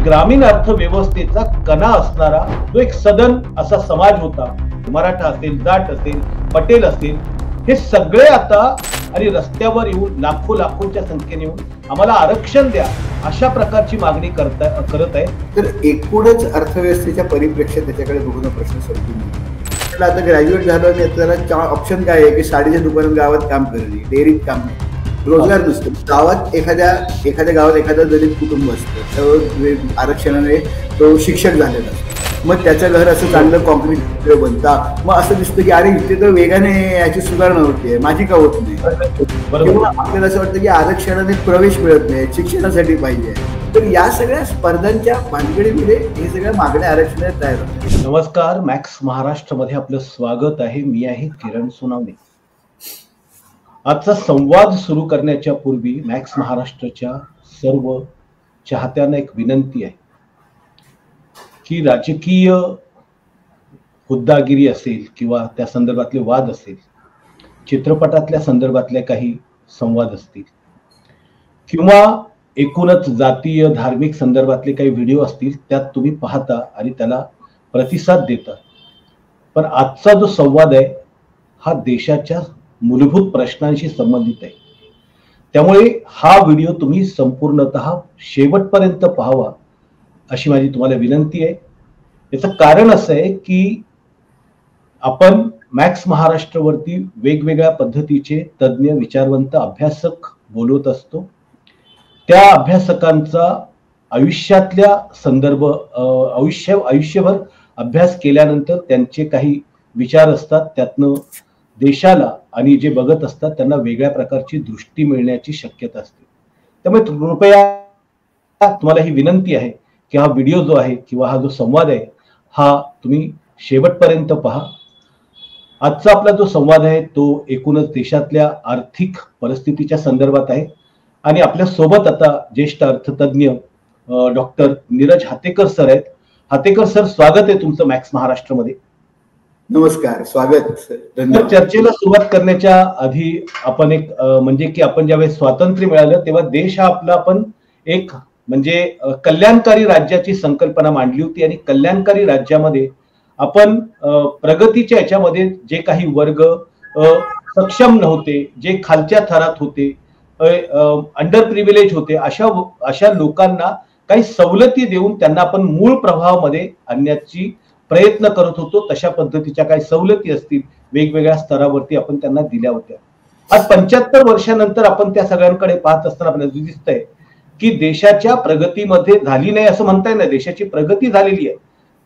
ग्रामीण अर्थव्यवस्थेचा कणा असणारा जो एक सदन असा समाज होता, मराठा असेल, जाट असेल, पटेल असेल, हे सगळे आता आणि रस्त्यावर येऊन लाखोंच्या संख्येने येऊन आम्हाला आरक्षण द्या अशा प्रकारची मागणी करत आहे. तर एकूणच अर्थव्यवस्थेच्या परिप्रेक्षात त्याच्याकडे बघून प्रश्न समजून घेतला. आता ग्रॅज्युएट झालं आणि त्याला ऑप्शन काय आहे की साडीच्या दुकानात गावात काम करणे, डेअरीत काम नाही, रोजगार नसतो. गावात एखाद्या गावात एखादं दलित कुटुंब असतं, तर आरक्षणाने तो शिक्षक झालेला असतो. मग त्याचं घर असं चांगलं कॉन्क्रीट बनता, मग असं दिसतं की अरे इथे तर वेगाने याची सुधारणा होतीये, माझी का होत नाही. किंवा आपल्याला असं वाटतं की आरक्षणाने प्रवेश मिळत नाही, शिक्षणासाठी पाहिजे. तर या सगळ्या स्पर्धांच्या भानगडीमध्ये हे सगळ्या मागण्या आरक्षणात तयार होतात. नमस्कार, मॅक्स महाराष्ट्रमध्ये आपलं स्वागत आहे. मी आहे किरण सोनावणे. आजचा संवाद सुरू करण्याच्या पूर्वी मॅक्स महाराष्ट्राच्या सर्व चाहत्यांना एक विनंती आहे की राजकीय हुद्दागिरी असेल किंवा त्या संदर्भातले वाद असेल, चित्रपटातल्या संदर्भातले काही संवाद असतील किंवा एकूणच जातीय धार्मिक संदर्भातले काही व्हिडिओ असतील, त्यात तुम्ही पाहता आणि त्याला प्रतिसाद देता. पण आजचा जो संवाद आहे हा देशाच्या मूलभूत प्रश्नांशी संबंधित आहे. त्यामुळे हा व्हिडिओ तुम्ही संपूर्णतः शेवटपर्यंत पाहावा अशी माझी तुम्हाला विनंती आहे. याचं कारण असं आहे की आपण मॅक्स महाराष्ट्रवरती वेगवेगळ्या पद्धतीचे तज्ज्ञ, विचारवंत, अभ्यासक बोलवत असतो. त्या अभ्यासकांचा आयुष्यातल्या संदर्भ आयुष्यभर अभ्यास केल्यानंतर त्यांचे काही विचार असतात, त्यातनं देशाला आणि जे बघत असतात त्यांना वेगळ्या प्रकारची दृष्टी मिळण्याची शक्यता असते. त्यामुळे कृपया तुम्हाला ही विनंती आहे की हा व्हिडिओ जो आहे किंवा हा जो संवाद आहे हा तुम्ही शेवटपर्यंत पहा. आजचा आपला जो संवाद आहे तो एकूणच देशातल्या आर्थिक परिस्थितीच्या संदर्भात आहे आणि आपल्या सोबत आता ज्येष्ठ अर्थतज्ञ डॉक्टर नीरज हातेकर सर आहेत. हातेकर सर, स्वागत आहे तुमचं मॅक्स महाराष्ट्रमध्ये. नमस्कार, स्वागत. चर्चेला सुरुवात करण्याच्या आधी आपण एक म्हणजे की आपण ज्यावेळेस स्वातंत्र्य मिळालं तेव्हा देश हा आपला आपण एक म्हणजे कल्याणकारी राज्याची संकल्पना मांडली होती आणि कल्याणकारी राज्यामध्ये आपण प्रगतीच्या याच्यामध्ये जे काही वर्ग सक्षम नव्हते, जे खालच्या थरात होते, अंडर प्रिव्हिलेज होते, अशा लोकांना काही सवलती देऊन त्यांना आपण मूळ प्रभावामध्ये आणण्याची प्रयत्न करत होतो. तशा पद्धतीच्या काही सवलती असतील वेगवेगळ्या स्तरावरती आपण त्यांना दिल्या होत्या. आज 75 वर्षानंतर आपण त्या सगळ्यांकडे पाहत असताना आपल्याला दिसतंय की देशाच्या प्रगतीमध्ये झाली नाही असं म्हणताय ना, देशाची प्रगती झालेली आहे.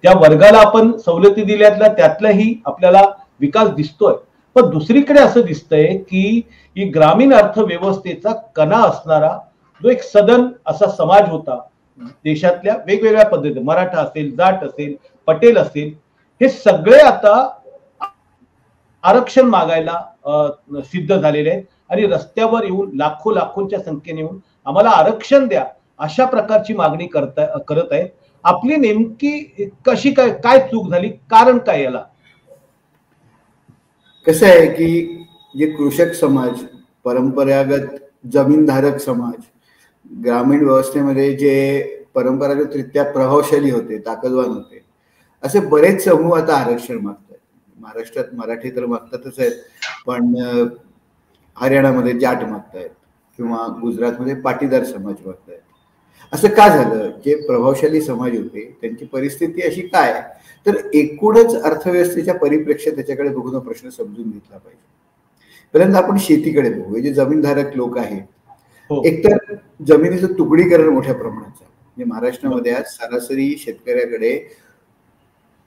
त्या वर्गाला आपण सवलती दिल्यातल्या त्यातलाही आपल्याला विकास दिसतोय. पण दुसरीकडे असं दिसतंय की ही ग्रामीण अर्थव्यवस्थेचा कणा असणारा जो एक सदन असा समाज होता देशातल्या वेगवेगळ्या पद्धती, मराठा असेल, जाट असेल, पटेल असेल, हे सगळे आता आरक्षण मागायला सिद्ध झालेले आहेत आणि रस्त्यावर येऊन लाखोंच्या संख्येने येऊन आम्हाला आरक्षण द्या अशा प्रकारची मागणी करत आहेत. आपली नेमकी कशी काय चूक झाली, कारण काय याला? कसं आहे की जे कृषक समाज, परंपरागत जमीनधारक समाज, ग्रामीण व्यवस्थेमध्ये जे परंपरागतरित्या प्रभावशाली होते, ताकदवान होते, असे बरेच समूह आता आरक्षण मागतात. महाराष्ट्रात मराठी तर मागतातच आहेत, पण हरियाणामध्ये जाट मागतायत किंवा गुजरातमध्ये पाटीदार समाज मागतायत. असं का झालं? जे प्रभावशाली समाज होते त्यांची परिस्थिती अशी काय, तर एकूणच अर्थव्यवस्थेच्या परिप्रेक्षात त्याच्याकडे बघून प्रश्न समजून घेतला पाहिजे. पहिल्यांदा आपण शेतीकडे बघू. जे जमीनधारक लोक आहेत, एकतर जमिनीचं तुकडीकरण मोठ्या प्रमाणात झालं. म्हणजे महाराष्ट्रामध्ये आज सरासरी शेतकऱ्याकडे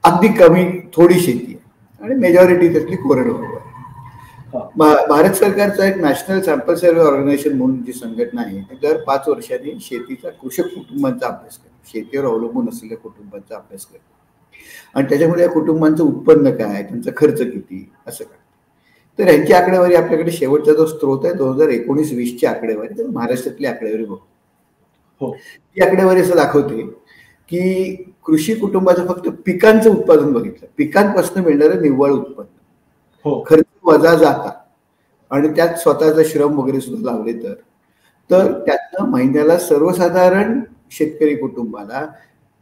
अगदी कमी थोडी शेती आहे आणि मेजॉरिटी त्यातली कोरडवाहू आहे. भारत सरकारचा एक नॅशनल सॅम्पल सर्व्हे ऑर्गनायझेशन म्हणून जी संघटना आहे ती दर 5 वर्षांनी शेतीचा कृषक कुटुंबांचा अभ्यास करते, शेतीवर अवलंबून असलेल्या कुटुंबांचा अभ्यास करते आणि त्याच्यामध्ये या कुटुंबांचं उत्पन्न काय, त्यांचा खर्च किती, असं काय. तर यांची आकडेवारी आपल्याकडे शेवटचा जो स्त्रोत आहे 2019-20ची आकडेवारी, तर महाराष्ट्रातली आकडेवारी बघू. ती आकडेवारी असं दाखवते की कृषी कुटुंबाचं फक्त पिकांचं उत्पादन बघितलं, पिकांपासून मिळणारं निव्वळ उत्पन्न, खर्च वजा जाता आणि त्यात स्वतःचा श्रम वगैरे सुद्धा लावले तर त्यातनं महिन्याला सर्वसाधारण शेतकरी कुटुंबाला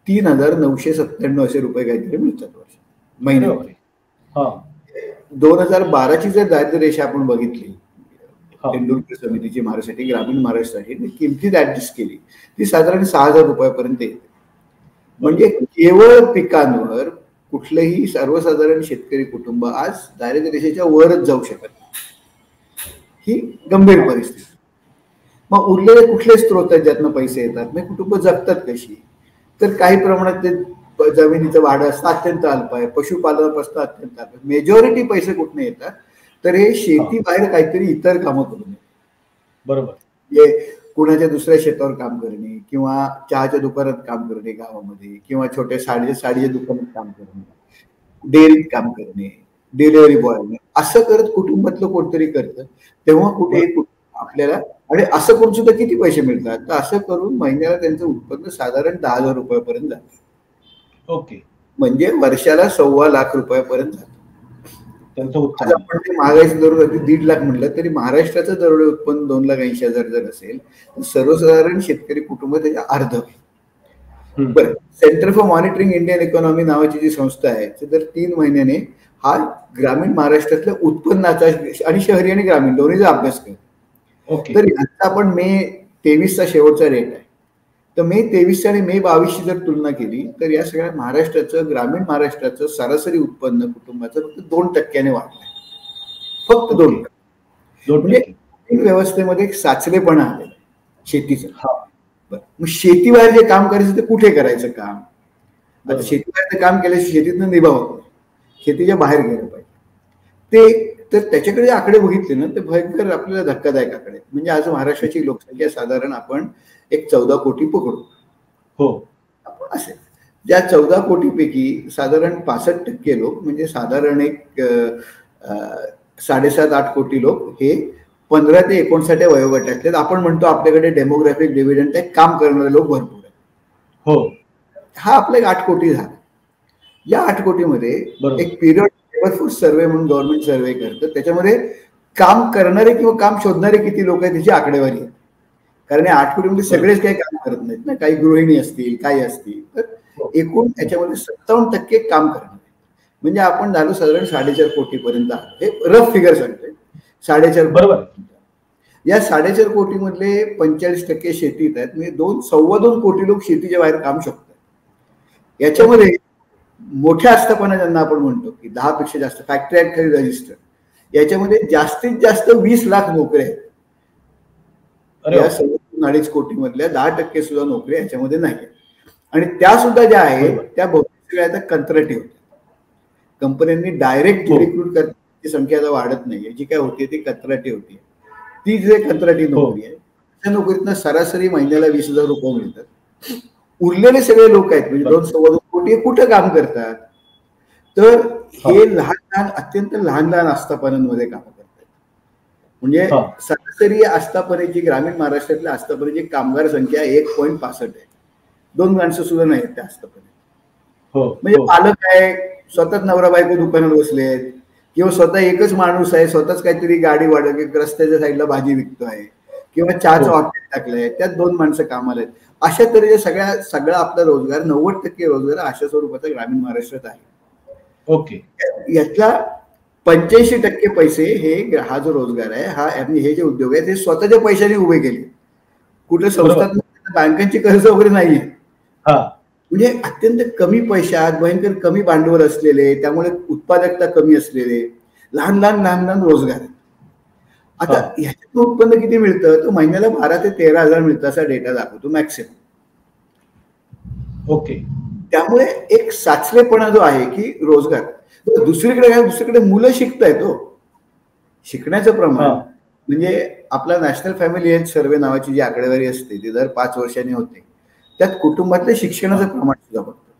3,997 असे रुपये काहीतरी मिळतात महिन्यावर. 2012ची जर दारिद्र्य रेषा आपण बघितली तेंडुलकर समितीची महाराष्ट्रासाठी, ग्रामीण महाराष्ट्रासाठी किमतीत ऍडजस्ट केली, ती साधारण 6,000 रुपयापर्यंत येते. म्हणजे केवळ पिकांवर कुठलंही सर्वसाधारण शेतकरी कुटुंब आज दारिद्र्य रेषेच्या वरच जाऊ शकत नाही. ही गंभीर परिस्थिती. मग उरलेले कुठले स्त्रोत आहेत ज्यातनं पैसे येतात, मग कुटुंब जगतात कशी? तर काही प्रमाणात ते जमिनीचं भाडं असतं अत्यंत अल्प आहे, पशुपालनापासून अत्यंत अल्प आहे. मेजॉरिटी पैसे कुठून येतात तर हे शेती बाहेर काहीतरी इतर कामं करून. बरोबर. म्हणजे कुणाच्या दुसऱ्या शेतावर काम करणे, किंवा चहाच्या दुकानात काम करणे गावामध्ये, किंवा छोट्या साडीच्या दुकानात काम करणे, डेअरीत काम करणे, डिलिव्हरी बॉय, असं करत कुटुंबातलं कोणतरी करतं. तेव्हा कुठे आपल्याला, आणि असं करून सुद्धा किती पैसे मिळतात, तर असं करून महिन्याला त्यांचं उत्पन्न साधारण 10,000 रुपयापर्यंत जातं. ओके. म्हणजे वर्षाला 1.25 लाख रुपयापर्यंत जातं त्यांचं उत्पन्न. आपण ते महागाईचं दर 1.5 लाख म्हटलं तरी महाराष्ट्राचं दरडोई उत्पन्न 2,80,000 जर असेल तर सर्वसाधारण शेतकरी कुटुंब त्याच्या अर्ध. बरं, centre for monitoring Indian economy नावाची जी संस्था आहे, तर 3 महिन्याने हा ग्रामीण महाराष्ट्रातल्या उत्पन्नाचा आणि शहरी आणि ग्रामीण दोन्हीचा अभ्यास करतो. तर याचा आपण मे 23चा शेवटचा रेट आहे. तर मे 23 आणि मे 22ची जर तुलना केली तर या सगळ्या महाराष्ट्राचं, ग्रामीण महाराष्ट्राचं सरासरी उत्पन्न कुटुंबाचं फक्त 2% वाढलंय. फक्त 2%. म्हणजे व्यवस्थेमध्ये एक साचलेपणा आलेला शेतीचं. बरं, मग शेतीबाहेर जे काम करायचं ते कुठे करायचं काम? आता शेतीबाहेर काम केल्याशिवाय शेतीतनं निभाव होत नाही, शेतीच्या बाहेर गेलं पाहिजे ते. तर त्याच्याकडे आकडे बघितले ना ते भयंकर आपल्याला धक्कादायक आकडे. म्हणजे आज महाराष्ट्राची लोकसंख्या साधारण आपण एक 14 कोटी पकडू. हो, आपण असेल ज्या 14 कोटीपैकी साधारण 65% लोक, म्हणजे साधारण एक 7.5-8 कोटी लोक हे 15 ते 59 या वयोगटातले. आपण म्हणतो आपल्याकडे डेमोग्राफिक डिव्हिडंड आहे, काम करणारे लोक भरपूर आहेत. हो, हा आपला एक 8 कोटी झाला. या 8 कोटीमध्ये एक पिरियड सर्वे म्हणून गव्हर्नमेंट सर्वे करतं, त्याच्यामध्ये काम करणारे किंवा काम शोधणारे किती लोक आहेत त्याची आकडेवारी आहे. कारण या 8 कोटीमध्ये सगळेच काही काम करत नाहीत ना, काही गृहिणी असतील, काही असतील. तर एकूण याच्यामध्ये 57% काम करणार. म्हणजे आपण झालो साधारण 4.5 कोटीपर्यंत. हे रफ फिगर सांगतोय, 4.5. बरोबर. या 4.5 कोटीमधले 45% शेतीत आहेत. म्हणजे 2.25 कोटी लोक शेतीच्या बाहेर काम शकतात. याच्यामध्ये मोठ्या आस्थापना ज्यांना आपण म्हणतो की 10 पेक्षा जास्त फॅक्टरी ऍक्ट खाली रजिस्टर, याच्यामध्ये जास्तीत जास्त 20 लाख नोकऱ्या आहेत. या 2.5 कोटी मधल्या 10% सुद्धा नोकऱ्या याच्यामध्ये नाही. आणि त्या सुद्धा ज्या आहेत त्या बहुतेक सगळ्या आता कंत्राटी होत्या. कंपन्यांनी डायरेक्ट रिक्रूट करण्याची संख्या आता वाढत नाहीये. जी काय होती ती कंत्राटी होती. ती जे कंत्राटी नोकरी आहे त्या नोकरीतनं सरासरी महिन्याला 20,000 रुपये मिळतात. उरलेले सगळे लोक आहेत म्हणजे 2.25 कोटी कुठं काम करतात? तर हे लहान अत्यंत लहान आस्थापनांमध्ये काम करतात. म्हणजे सरासरी आस्थापनेची, ग्रामीण महाराष्ट्रातल्या आस्थापनेची कामगार संख्या 1.65 आहे. 2 माणसं सुद्धा नाही त्या आस्थापनेत. म्हणजे पालक आहे, स्वतःच नवरा बायको दुकानात बसलेत, किंवा स्वतः एकच माणूस आहे, स्वतःच काहीतरी गाडी वाढत रस्त्याच्या साईडला भाजी विकतोय, किंवा चहाचं हॉटेल टाकलंय, त्यात 2 माणसं कामाला आहेत. अशा तऱ्हेच्या सगळा आपला रोजगार, 90% रोजगार अशा स्वरूपाचा ग्रामीण महाराष्ट्रात आहे. ओके. यातला 85% पैसे हे हा जो रोजगार आहे, हा हे जे उद्योग आहेत, हे स्वतःच्या पैशाने उभे केले. कुठे संस्थात्मक बँकांची कर्ज वगैरे नाहीये. म्हणजे अत्यंत कमी पैशात, भयंकर कमी भांडवल असलेले, त्यामुळे उत्पादकता कमी असलेले लहान रोजगार. आता ह्याच्यातून उत्पन्न किती मिळतं? तर महिन्याला 12,000 ते 13,000 मिळतं असा डेटा दाखवतो मॅक्सिमम. ओके. त्यामुळे एक साचलेपणा जो आहे की रोजगार. दुसरीकडे मुलं शिकतायत. शिकण्याचं प्रमाण म्हणजे आपला नॅशनल फॅमिली हेल्थ सर्व्हे नावाची जी आकडेवारी असते ती दर 5 वर्षांनी होते. त्यात कुटुंबातल्या शिक्षणाचं प्रमाण सुद्धा बघतो.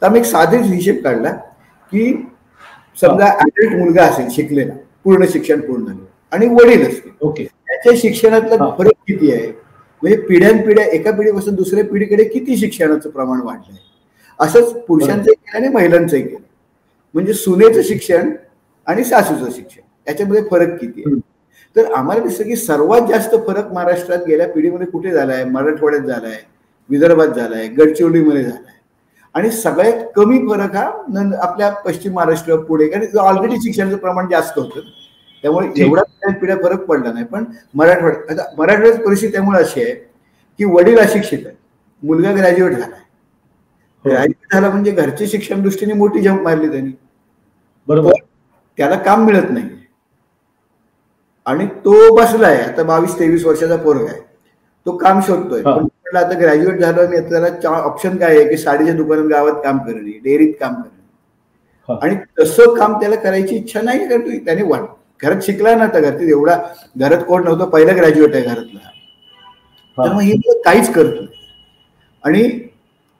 तर आम्ही एक साधेच हिशेब काढला की समजा ऍडल्ट मुलगा असेल शिकलेला, पूर्ण शिक्षण पूर्ण झालं, आणि वडील असतील, ओके, त्याच्या शिक्षणातला फरक किती आहे? म्हणजे पिढ्यानपिढ्या एका पिढीपासून दुसऱ्या पिढीकडे किती शिक्षणाचं प्रमाण वाढलंय? असंच पुरुषांचंही केलं आणि महिलांचंही केलं. म्हणजे सुनेचं शिक्षण आणि सासूचं शिक्षण याच्यामध्ये फरक किती आहे? तर आम्हाला दिसतं की सर्वात जास्त फरक महाराष्ट्रात गेल्या पिढीमध्ये कुठे झालाय? मराठवाड्यात झालाय, विदर्भात झालाय, गडचिरोलीमध्ये झालाय. आणि सगळ्यात कमी फरक हा आपल्या पश्चिम महाराष्ट्र, पुणे, कारण ऑलरेडी शिक्षणाचं प्रमाण जास्त होतं, त्यामुळे एवढा पिढ्या फरक पडला नाही. पण मराठवाड्यात परिस्थिती त्यामुळे अशी आहे की वडील अशिक्षित आहे, मुलगा ग्रॅज्युएट झालाय. ग्रॅज्युएट झाला म्हणजे घरच्या शिक्षण दृष्टीने मोठी जंप मारली त्यांनी, बरोबर. त्याला काम मिळत नाही आणि तो बसलाय, आता 22-23 वर्षाचा पोरगा आहे, तो काम शोधतोय. पण आता ग्रॅज्युएट झालं आणि त्याला ऑप्शन काय आहे की साडीच्या दुकानात गावात काम करणे, डेअरीत काम करणे, आणि तसं काम त्याला करायची इच्छा नाही, कारण त्याने घरात शिकला ना, तर घरात एवढा घरात कोण नव्हतं, पहिला ग्रॅज्युएट आहे घरातला, तर मग हे काहीच करत नाही. आणि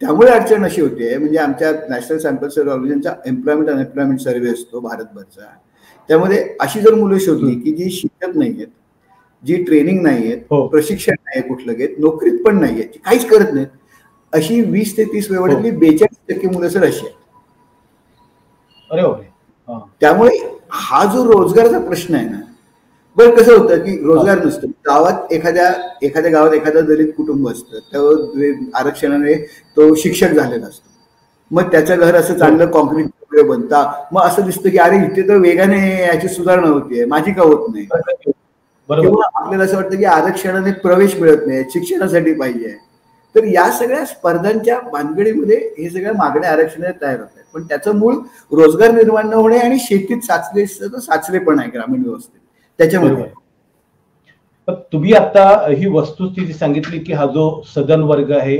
त्यामुळे अडचण अशी होते, म्हणजे आमच्या नॅशनल सॅम्पल सर्व्हे ऑर्गनायझेशनचा एम्प्लॉयमेंट अनएम्प्लॉयमेंट सर्व्हे असतो भारतभरचा, त्यामध्ये अशी जर मुलं शोधली की जी शिकत नाहीयेत, जी ट्रेनिंग नाहीयेत, प्रशिक्षण नाही कुठलं घेत, नोकरीत पण नाहीये, काहीच करत नाहीत, अशी 20 ते 30 वयोगटातली 42% मुलं सर अशी आहेत. अरे, त्यामुळे हा जो रोजगाराचा प्रश्न आहे ना, बरं कसं होतं की रोजगार नसतो गावात, एखाद्या गावात एखादं दलित कुटुंब असतं, त्या आरक्षणाने तो शिक्षक झालेला असतो, मग त्याचं घर असं चांगलं कॉन्क्रीट वगैरे बनता, मग असं दिसतं की अरे इथे तर वेगाने याची सुधारणा होतीये, माझी का होत नाही. किंवा आपल्याला असं वाटतं की आरक्षणाने प्रवेश मिळत नाही, शिक्षणासाठी पाहिजे. तर या सगळ्या स्पर्धांच्या भानगडीमध्ये हे सगळ्या मागण्या आरक्षणाने तयार होत आहेत. पण त्याचं मूळ रोजगार निर्माण न होणे आणि शेतीत साचलेपण आहे ग्रामीण व्यवस्थेत, त्याच्यामध्ये. तुम्ही आता ही वस्तुस्थिती सांगितली की हा जो सदन वर्ग आहे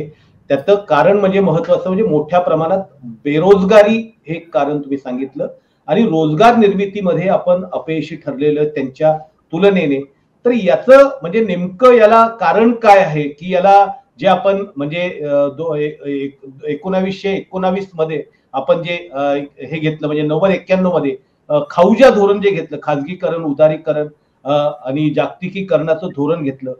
त्याचं कारण म्हणजे महत्वाचं म्हणजे मोठ्या प्रमाणात बेरोजगारी हे कारण तुम्ही सांगितलं, आणि रोजगार निर्मितीमध्ये आपण अपयशी ठरलेलं त्यांच्या तुलनेने. तर याचं म्हणजे नेमकं याला कारण काय आहे की याला जे आपण म्हणजे 1919 मध्ये आपण जे हे घेतलं म्हणजे 90-91 मध्ये खाऊजा धोरण जे घेतलं, खाजगीकरण, उदारीकरण आणि जागतिकीकरणाचं धोरण घेतलं,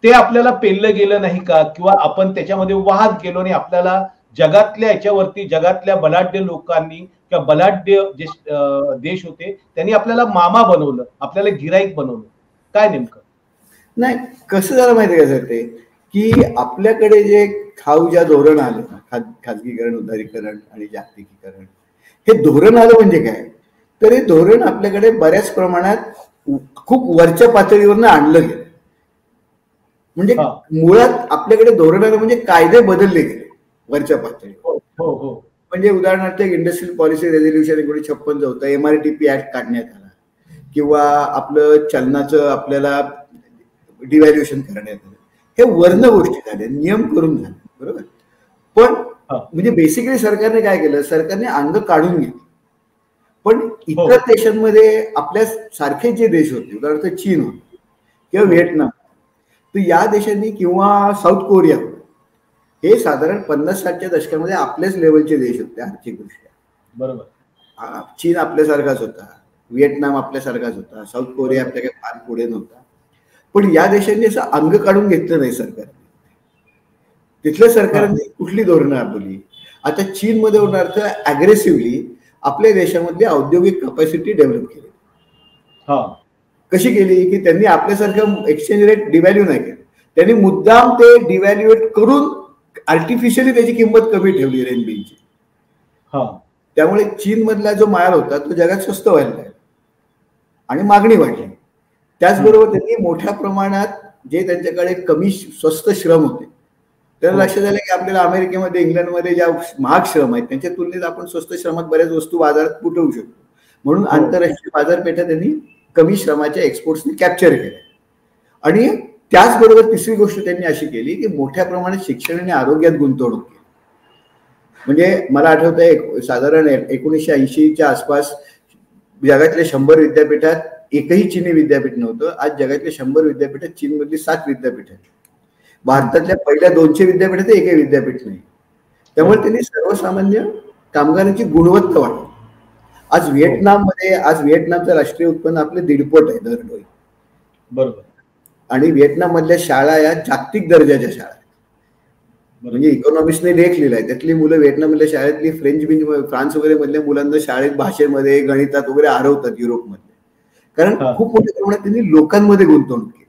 ते आपल्याला पेललं गेलं नाही का, किंवा आपण त्याच्यामध्ये वाहत गेलो आणि आपल्याला जगातल्या याच्यावरती जगातल्या बलाढ्य लोकांनी किंवा बलाढ्य जे देश होते त्यांनी आपल्याला मामा बनवलं, आपल्याला गिराईक बनवलं, काय नेमकं? नाही, कसं झालं माहितीये का सर, ते की आपल्याकडे जे खाऊजा धोरण आलं, खाजगीकरण, उदारीकरण आणि जागतिकीकरण, हे धोरण आलं म्हणजे काय, तर हे धोरण आपल्याकडे बऱ्याच प्रमाणात खूप वरच्या पातळीवरनं आणलं गेलं. म्हणजे मुळात आपल्याकडे धोरण आलं म्हणजे कायदे बदलले गेले वरच्या पातळीवर. म्हणजे उदाहरणार्थ इंडस्ट्रियल पॉलिसी रेझोल्युशन 1956 होतं, MRTP ऍक्ट काढण्यात आला, किंवा आपलं चलनाचं आपल्याला डिव्हॅल्युएशन करण्यात आलं. हे वर्ण गोष्टी झाल्या, नियम करून झाले, बरोबर. पण म्हणजे बेसिकली सरकारने काय केलं, सरकारने अंग काढून घेतलं. पण इतर देशांमध्ये आपल्या सारखे जे देश होते, उदाहरणार्थ चीन होते किंवा व्हिएटनाम, तर या देशांनी किंवा साऊथ कोरिया, हे साधारण 50-60च्या दशकामध्ये आपल्याच लेवलचे देश होते आर्थिकदृष्ट्या, बरोबर. चीन आपल्यासारखाच होता, व्हिएटनाम आपल्यासारखाच होता, साऊथ कोरिया आपल्याकडे फार पुढे नव्हता. पण या देशांनी असं अंग काढून घेतलं नाही सरकारने. तिथल्या सरकारने कुठली धोरणं राबवली. आता चीनमध्ये उदाहरणार्थ अग्रेसिव्हली आपल्या देशामधली औद्योगिक कपॅसिटी डेव्हलप केली. कशी केली की त्यांनी आपल्यासारखं एक्सचेंज रेट डिव्हॅल्यू नाही केलं, त्यांनी मुद्दाम ते डिव्हॅल्युएट करून आर्टिफिशियली त्याची किंमत कमी ठेवली रेनबीची. त्यामुळे चीन मधला जो माल होता तो जगात स्वस्त व्हायला लागला आणि मागणी वाढली. त्याचबरोबर त्यांनी मोठ्या प्रमाणात जे त्यांच्याकडे कमी स्वस्त श्रम होते, त्याला लक्षात आलं की आपल्याला अमेरिकेमध्ये, इंग्लंडमध्ये ज्या महाग श्रम आहेत त्यांच्या तुलनेत आपण स्वस्त श्रमात बऱ्याच वस्तू बाजारात पुरवू शकतो, म्हणून आंतरराष्ट्रीय बाजारपेठा त्यांनी कमी श्रमाच्या एक्सपोर्ट्सने कॅप्चर केल्या. आणि त्याचबरोबर तिसरी गोष्ट त्यांनी अशी केली की मोठ्या प्रमाणात शिक्षण आणि आरोग्यात गुंतवणूक केली. म्हणजे मला आठवत आहे साधारण 1980च्या आसपास जगातल्या 100 विद्यापीठात एकही चीनी विद्यापीठ नव्हतं. आज जगातल्या 100 विद्यापीठात चीनमधली 7 विद्यापीठ आहेत. भारतातल्या पहिल्या 200 विद्यापीठात एकही विद्यापीठ नाही. त्यामुळे त्यांनी सर्वसामान्य कामगारांची गुणवत्ता वाढवली. आज व्हिएतनामचं राष्ट्रीय उत्पन्न आपले 1.5 पट आहे दरडोई, बरोबर. आणि व्हिएतनाम मधल्या शाळा या जागतिक दर्जाच्या शाळा आहेत. म्हणजे इकॉनॉमिक्सने लेख लिहिलाय, त्यातली मुलं व्हिएतनाम मधल्या शाळेतली फ्रान्स वगैरे मधल्या मुलांना शाळेत भाषेमध्ये, गणितात वगैरे हरवतात युरोपमध्ये, कारण खूप मोठ्या प्रमाणात त्यांनी लोकांमध्ये गुंतवणूक केली.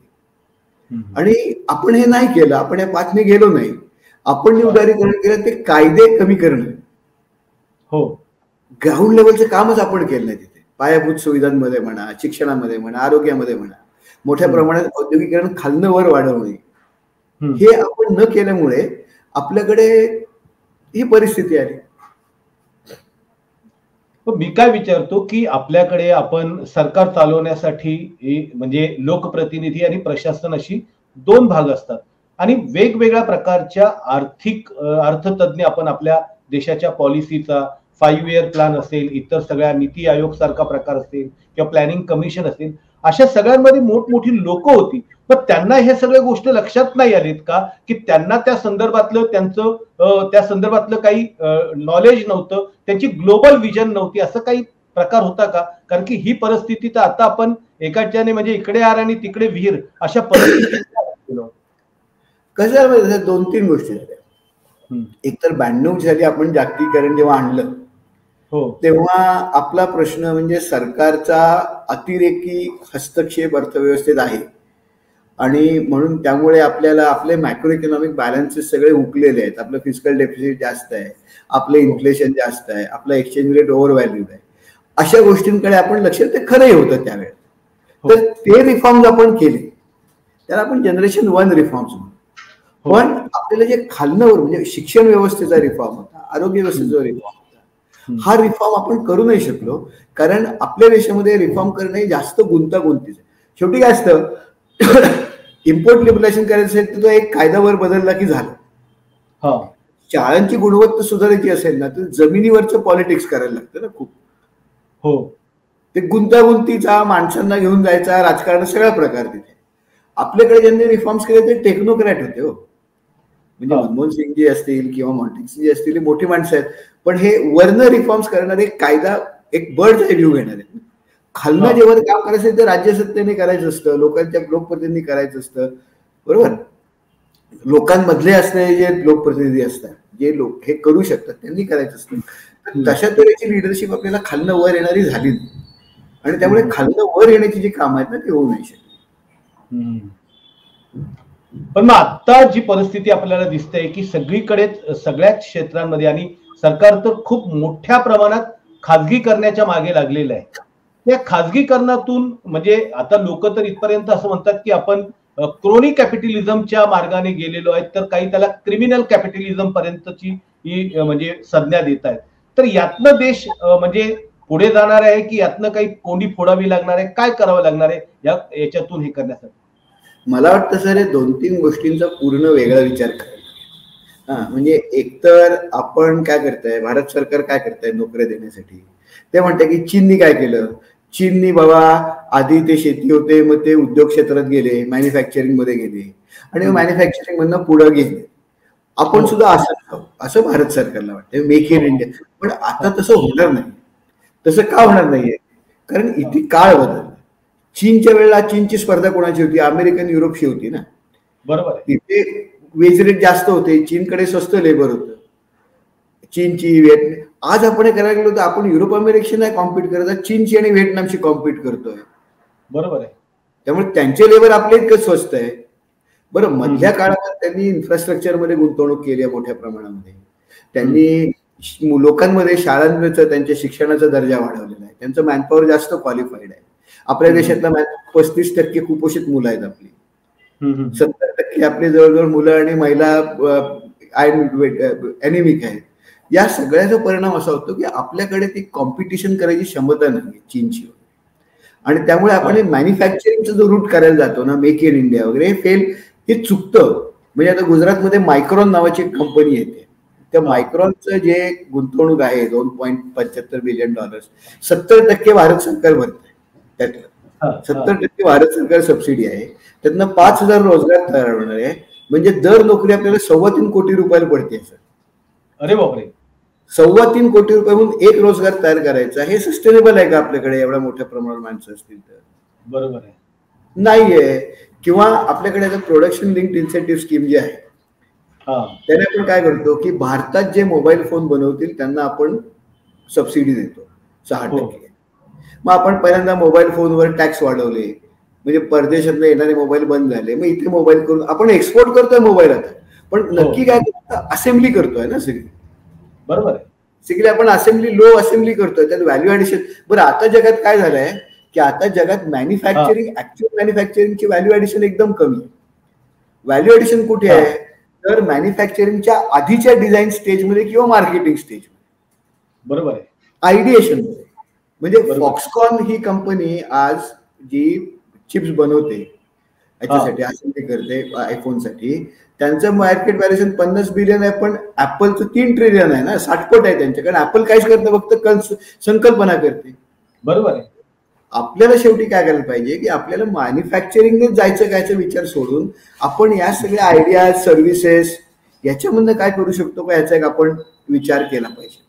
आणि आपण हे नाही केलं, आपण या पाथने गेलो नाही. आपण जे उदारीकरण केलं ते कायदे कमी करणं. हो, ग्राउंड लेवलचं कामच आपण केलं नाही तिथे. पायाभूत सुविधांमध्ये म्हणा, शिक्षणामध्ये म्हणा, आरोग्यामध्ये म्हणा, मोठ्या प्रमाणात औद्योगिकरण खालनं वर वाढवणे, हे आपण न केल्यामुळे आपल्याकडे ही परिस्थिती आली. मी काय विचारतो की आपल्याकडे आपण सरकार चालवण्यासाठी म्हणजे लोकप्रतिनिधी आणि प्रशासन अशी दोन भाग असतात आणि वेगवेगळ्या प्रकारच्या आर्थिक अर्थतज्ञ आपण आपल्या देशाच्या पॉलिसीचा 5 इयर प्लॅन असेल, इतर सगळ्या नीती आयोग सारखा प्रकार असेल किंवा प्लॅनिंग कमिशन असेल, अशा सगळ्यांमध्ये मोठमोठी लोक होती. पण त्यांना हे सगळ्या गोष्टी लक्षात नाही आलेत का की त्यांना त्या संदर्भातलं काही नॉलेज नव्हतं, त्यांची ग्लोबल विजन नव्हती, असं काही प्रकार होता का? कारण की ही परिस्थिती तर आता आपण एकाच्याने म्हणजे इकडे आर आणि तिकडे विहीर अशा परिस्थितीत कसं 2-3 गोष्टी झाल्या. एकतर 92 साली आपण जागतिकीकरण जेव्हा आणलं तेव्हा आपला प्रश्न म्हणजे सरकारचा अतिरेकी हस्तक्षेप अर्थव्यवस्थेत आहे आणि म्हणून त्यामुळे आपल्याला आपले मॅक्रो इकॉनॉमिक बॅलन्सेस सगळे हुकलेले आहेत. आपलं फिस्कल डेफिसिट जास्त आहे, आपलं इन्फ्लेशन जास्त आहे, आपला एक्सचेंज रेट ओव्हर व्हॅल्यूड आहे. अशा गोष्टींकडे आपण लक्ष, ते खरंही होतं त्यावेळेस. तर ते रिफॉर्म्स आपण केले, त्याला आपण जनरेशन 1 रिफॉर्म्स म्हणतो. पण आपल्याला जे खालनावर म्हणजे शिक्षण व्यवस्थेचा रिफॉर्म होता, आरोग्य व्यवस्थेचा रिफॉर्म होता, हा रिफॉर्म आपण करू नाही शकलो कारण आपल्या देशामध्ये रिफॉर्म करणे जास्त गुंतागुंतीचं. शेवटी काय असतं, इम्पोर्ट लिबरेशन करायचं असेल तर तो एक कायद्यावर बदलला की झालं. शाळांची गुणवत्ता सुधारायची असेल ना तर जमिनीवरचं पॉलिटिक्स करायला लागतं ना खूप. ते गुंतागुंतीचा, माणसांना घेऊन जायचा राजकारण, सगळा प्रकार तिथे. आपल्याकडे ज्यांनी रिफॉर्म्स केले ते टेक्नोक्रॅट होते हो, म्हणजे मनमोहन सिंगजी असतील किंवा मॉन्टेक्सजी असतील, मोठी माणसं आहेत. पण हे वर्ण रिफॉर्म्स करणारे कायदा एक बर्ड आय व्ह्यू घेणारे. खालना जेव्हा काम करायचं ते राज्यसत्तेने करायचं असतं, लोकप्रतिनिधी करायचं असतं, बरोबर. लोकांमधले असणारे जे लोकप्रतिनिधी असतात, जे लोक हे करू शकतात, त्यांनी करायचं असतं. तशा तऱ्हेची लिडरशिप आपल्याला खालनं वर येणारी झाली नाही आणि त्यामुळे खालनं वर येण्याची जी कामं आहेत ना ती होऊ नाही शकली. पण मग आता जी परिस्थिती आपल्याला दिसते की सगळीकडे सगळ्याच क्षेत्रांमध्ये आणि सरकार तर खूप मोठ्या प्रमाणात खाजगीकरणाच्या मागे लागलेलं आहे. त्या खाजगीकरणातून म्हणजे आता लोक तर इथपर्यंत असं म्हणतात की आपण क्रोनी कॅपिटलिझमच्या मार्गाने गेलेलो आहे, तर काही त्याला क्रिमिनल कॅपिटलिझम पर्यंतची ही म्हणजे संज्ञा देत आहेत. तर यातनं देश म्हणजे पुढे जाणार आहे की यातनं काही कोंडी फोडावी लागणार आहे, काय करावं लागणार आहे याच्यातून हे करण्यासाठी? मला वाटतं सर, 2-3 गोष्टींचा पूर्ण वेगळा विचार करायला. म्हणजे एकतर आपण काय करताय, भारत सरकार काय करताय नोकऱ्या देण्यासाठी, ते म्हणते की चीननी काय केलं. चीननी बाबा आधी ते शेती होते, मग ते उद्योग क्षेत्रात गेले, मॅन्युफॅक्चरिंग मध्ये गेले आणि मॅन्युफॅक्चरिंग मधनं पुढे गेले. आपण सुद्धा असं भारत सरकारला वाटतं, मेक इन इंडिया. पण आता तसं होणार नाही. तसं का होणार नाहीये, कारण इथे काळ बदलला. चीनच्या वेळेला चीनची स्पर्धा कोणाची होती, अमेरिकन युरोपशी होती ना, बरोबर. तिथे वेज रेट जास्त होते, चीनकडे स्वस्त लेबर होतं, चीनची व्हिएतनाम. आज आपण करायला गेलो तर आपण युरोप अमेरिकेशी नाही कॉम्पिट करत, चीनची आणि व्हिएतनामशी कॉम्पिट करतोय. बरोबर आहे. त्यामुळे त्यांचे लेबर आपले इतकं स्वस्त आहे. बरं, मधल्या काळात त्यांनी इन्फ्रास्ट्रक्चरमध्ये गुंतवणूक केली आहे मोठ्या प्रमाणामध्ये. त्यांनी लोकांमध्ये शाळांचा, त्यांच्या शिक्षणाचा दर्जा वाढवलेला आहे, त्यांचं मॅनपॉवर जास्त क्वालिफाईड आहे. आपल्या देशातला 35% कुपोषित मुलं आहेत आपली, 70% आपली जवळजवळ मुलं आणि महिला ॲनिमिक आहेत. या सगळ्याचा परिणाम असा होतो की आपल्याकडे ती कॉम्पिटिशन करायची क्षमता नाही चीनची, आणि त्यामुळे आपण मॅन्युफॅक्चरिंगचा जो रूट करायला जातो ना, मेक इन इंडिया वगैरे, हे चुकतं. म्हणजे आता गुजरातमध्ये मायक्रॉन नावाची एक कंपनी येते, त्या मायक्रॉनचं जे गुंतवणूक आहे $2.75 बिलियन, 70% भारत सरकार भरतंय. त्यातलं 70% भारत सरकार सबसिडी आहे. त्यातनं 5,000 रोजगार तयार होणार आहे. म्हणजे दर नोकरी आपल्याला 3.25 कोटी रुपयाला पडते सर. अरे बापरे, 3.25 कोटी रुपयाहून एक रोजगार तयार करायचा, हे सस्टेनेबल आहे का आपल्याकडे एवढ्या मोठ्या प्रमाणावर माणसं असतील तर? बरोबर आहे, नाहीये. किंवा आपल्याकडे आता प्रोडक्शन लिंक्ड इन्सेंटिव्ह स्कीम जी आहे, त्याने आपण काय करतो की भारतात जे मोबाईल फोन बनवतील त्यांना आपण सबसिडी देतो 6%. मग आपण पहिल्यांदा मोबाईल फोनवर टॅक्स वाढवले, म्हणजे परदेशातून येणारे मोबाईल बंद झाले, मग इथे मोबाईल करून आपण एक्सपोर्ट करतोय मोबाईल. आता पण नक्की काय असेंब्ली करतोय ना सगळी. बरोबर आहे. सगळी आपण असेंब्ली लो असेंब्ली करतोय, त्यात व्हॅल्यू ऍडिशन. बरं आता जगात काय झालंय की आता जगात मॅन्युफॅक्चरिंग ऍक्च्युअल मॅन्युफॅक्चरिंगची व्हॅल्यू ऍडिशन एकदम कमी आहे. व्हॅल्यू ऍडिशन कुठे आहे तर मॅन्युफॅक्चरिंगच्या आधीच्या डिझाईन स्टेजमध्ये किंवा मार्केटिंग स्टेज. बरोबर आहे. आयडिएशन मध्ये. म्हणजे फॉक्सकॉन ही कंपनी आज जी चिप्स बनवते याच्यासाठी, असेंब्ली करते आयफोनसाठी, त्यांचं मार्केट व्हॅल्युएशन 50 बिलियन आहे, पण ऍपलचं 3 ट्रिलियन आहे ना, 60 पट आहे त्यांच्याकडे. ऍपल काहीच करतं, फक्त संकल्पना करते. बरोबर आहे. आपल्याला शेवटी काय करायला पाहिजे की आपल्याला मॅन्युफॅक्चरिंगनेच जायचं कायचा विचार सोडून आपण या सगळ्या आयडिया सर्व्हिसेस याच्यामधनं काय करू शकतो का याचा एक आपण विचार केला पाहिजे.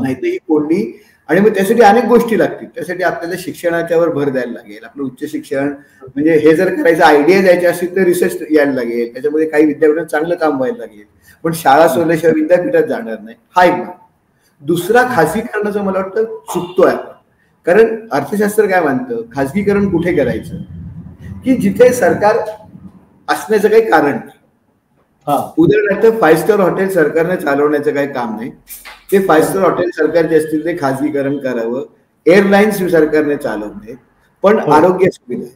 नाही तर ही कोंडी. आणि मग त्यासाठी अनेक गोष्टी लागतील. त्यासाठी आपल्याला शिक्षणाच्यावर भर द्यायला लागेल. आपलं उच्च शिक्षण म्हणजे हे जर करायचं आयडिया द्यायचे असतील तर रिसर्च यायला लागेल, त्याच्यामध्ये काही विद्यापीठात चांगलं काम व्हायला लागेल. पण शाळा सोडल्याशिवाय विद्यापीठात जाणार नाही, हा एक भाग. दुसरा, खाजगीकरणाचं मला वाटतं चुकतोय. कारण अर्थशास्त्र काय मानतं, खाजगीकरण कुठे करायचं की जिथे सरकार असण्याचं काही कारण नाही. उदाहरणार्थ 5 स्टार हॉटेल सरकारने चालवण्याचं काही काम नाही. ते 5 स्टार हॉटेल सरकारचे असतील ते खाजगीकरण करावं. एअरलाईन्स सरकारने चालवत नाहीत, पण आरोग्य सुविधा आहे,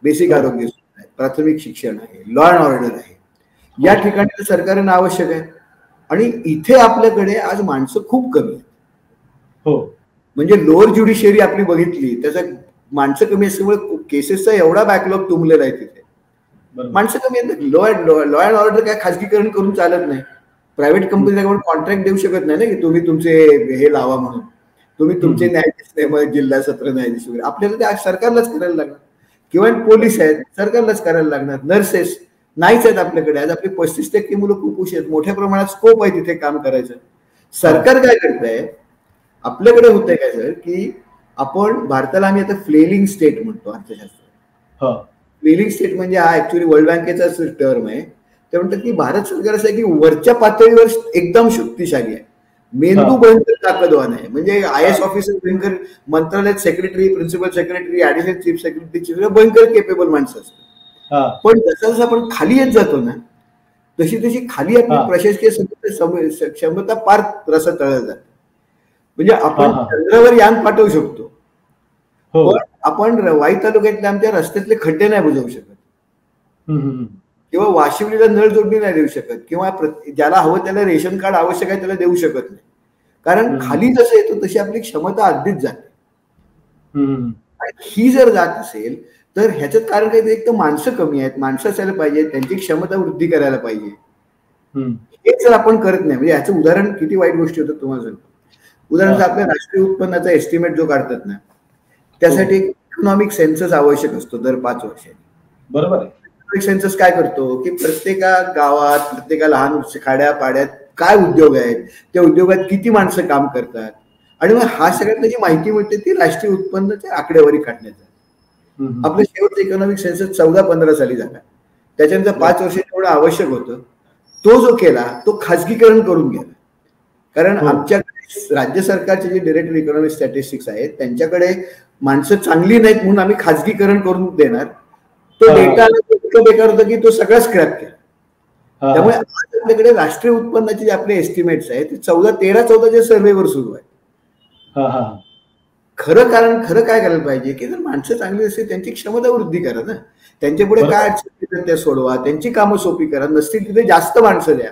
बेसिक आरोग्य सुविधा आहे, प्राथमिक शिक्षण आहे, लॉ अँड ऑर्डर आहे, या ठिकाणी सरकारने आवश्यक आहे. आणि इथे आपल्याकडे आज माणसं खूप कमी आहेत. म्हणजे लोअर ज्युडिशियरी आपली बघितली, त्याचा माणसं कमी असल्यामुळे केसेसचा एवढा बॅकलॉग तुंबलेला आहे तिथे. माणसं कमी आहेत. लॉ अँड ऑर्डर काय खाजगीकरण करून चालत नाही. प्रायव्हेट कंपनीला कॉन्ट्रॅक्ट देऊ शकत नाही ना की तुम्ही तुमचे हे लावा म्हणून, तुम्ही तुमचे न्यायाधीश जिल्हा सत्र न्यायाधीश वगैरे. आपल्याला ते सरकारलाच करायला लागणार. किंवा पोलीस आहेत, सरकारलाच करायला लागणार. नर्सेस नाहीच आहेत आपल्याकडे. आज आपली 35% मुलं कुपोषित आहेत. मोठ्या प्रमाणात स्कोप आहे तिथे काम करायचं. सरकार काय करतंय, आपल्याकडे होतंय काय सर की आपण भारताला आम्ही आता फ्लेलिंग स्टेट म्हणतो अर्थशास्त्र. फ्लेलिंग स्टेट म्हणजे हा ऍक्च्युअली वर्ल्ड बँकेचाच टर्म आहे. ते म्हणतात की भारत सरकार असं आहे की वरच्या पातळीवर एकदम शक्तिशाली आहे, मेंदू भयंकर ताकदवान आहे. म्हणजे IAS ऑफिसर भयंकर, मंत्रालयात secretary, principal secretary, additional chief secretary भयंकर केपेबल माणसं असतात. पण जसं जसं आपण खाली येत जातो ना, तशी तशी खाली आपली प्रशासकीय क्षमता फार रसा तळत जाते. म्हणजे आपण चंद्रावर यान पाठवू शकतो, पण आपण वाई तालुक्यातल्या आमच्या रस्त्यातले खड्डे नाही बुजवू शकत, किंवा वाशिवलीला नळ जोडणी नाही देऊ शकत, किंवा ज्याला हवं त्याला रेशन कार्ड आवश्यक आहे त्याला देऊ शकत नाही. कारण खाली जसं येतो तशी आपली क्षमता अगदीच जाते. ही जर जात असेल तर ह्याच्यात कारण काय, एक तर माणसं कमी आहेत, माणसं असायला पाहिजे, त्यांची क्षमता वृद्धी करायला पाहिजे. हेच जर आपण करत नाही, म्हणजे याचं उदाहरण किती वाईट गोष्टी होतात तुम्हाला सांगतो. उदाहरणार्थ आपल्या राष्ट्रीय उत्पन्नाचा एस्टिमेट जो काढतात ना, त्यासाठी इकॉनॉमिक सेन्सस आवश्यक असतो दर 5 वर्षांनी. बरोबर आहे. इकॉनॉमिक सेन्सस काय करतो की प्रत्येका गावात, प्रत्येका लहान खेड्या पाड्यात काय उद्योग आहेत, त्या उद्योगात किती माणसं काम करतात, आणि मग हा सगळ्यात जी माहिती मिळते ती राष्ट्रीय उत्पन्नाच्या आकडेवारी काढण्याचा. आपलं शेवटचं इकॉनॉमिक सेन्सस 14-15 साली झाला. त्याच्यानंतर 5 वर्ष एवढं आवश्यक होतं. तो जो केला तो खाजगीकरण करून गेला. कारण आमच्याकडे राज्य सरकारचे जे डिरेक्टर इकॉनॉमिक स्टॅटिस्टिक्स आहेत त्यांच्याकडे माणसं चांगली नाहीत म्हणून आम्ही खाजगीकरण करून देणार. तो डेटा इतकं बेकार होता की तो सगळा स्क्रॅप केला. त्यामुळे आपल्याकडे राष्ट्रीय उत्पन्नाचे जे आपले एस्टिमेट्स आहेत ते 13-14 सर्व्हेवर सुरू आहे. खरं काय करायला पाहिजे की जर माणसं चांगली असतील त्यांची क्षमता वृद्धी करा ना, त्यांच्या पुढे काय अडचणी त्या सोडवा, त्यांची कामं सोपी करा, नसतील तिथे जास्त माणसं द्या.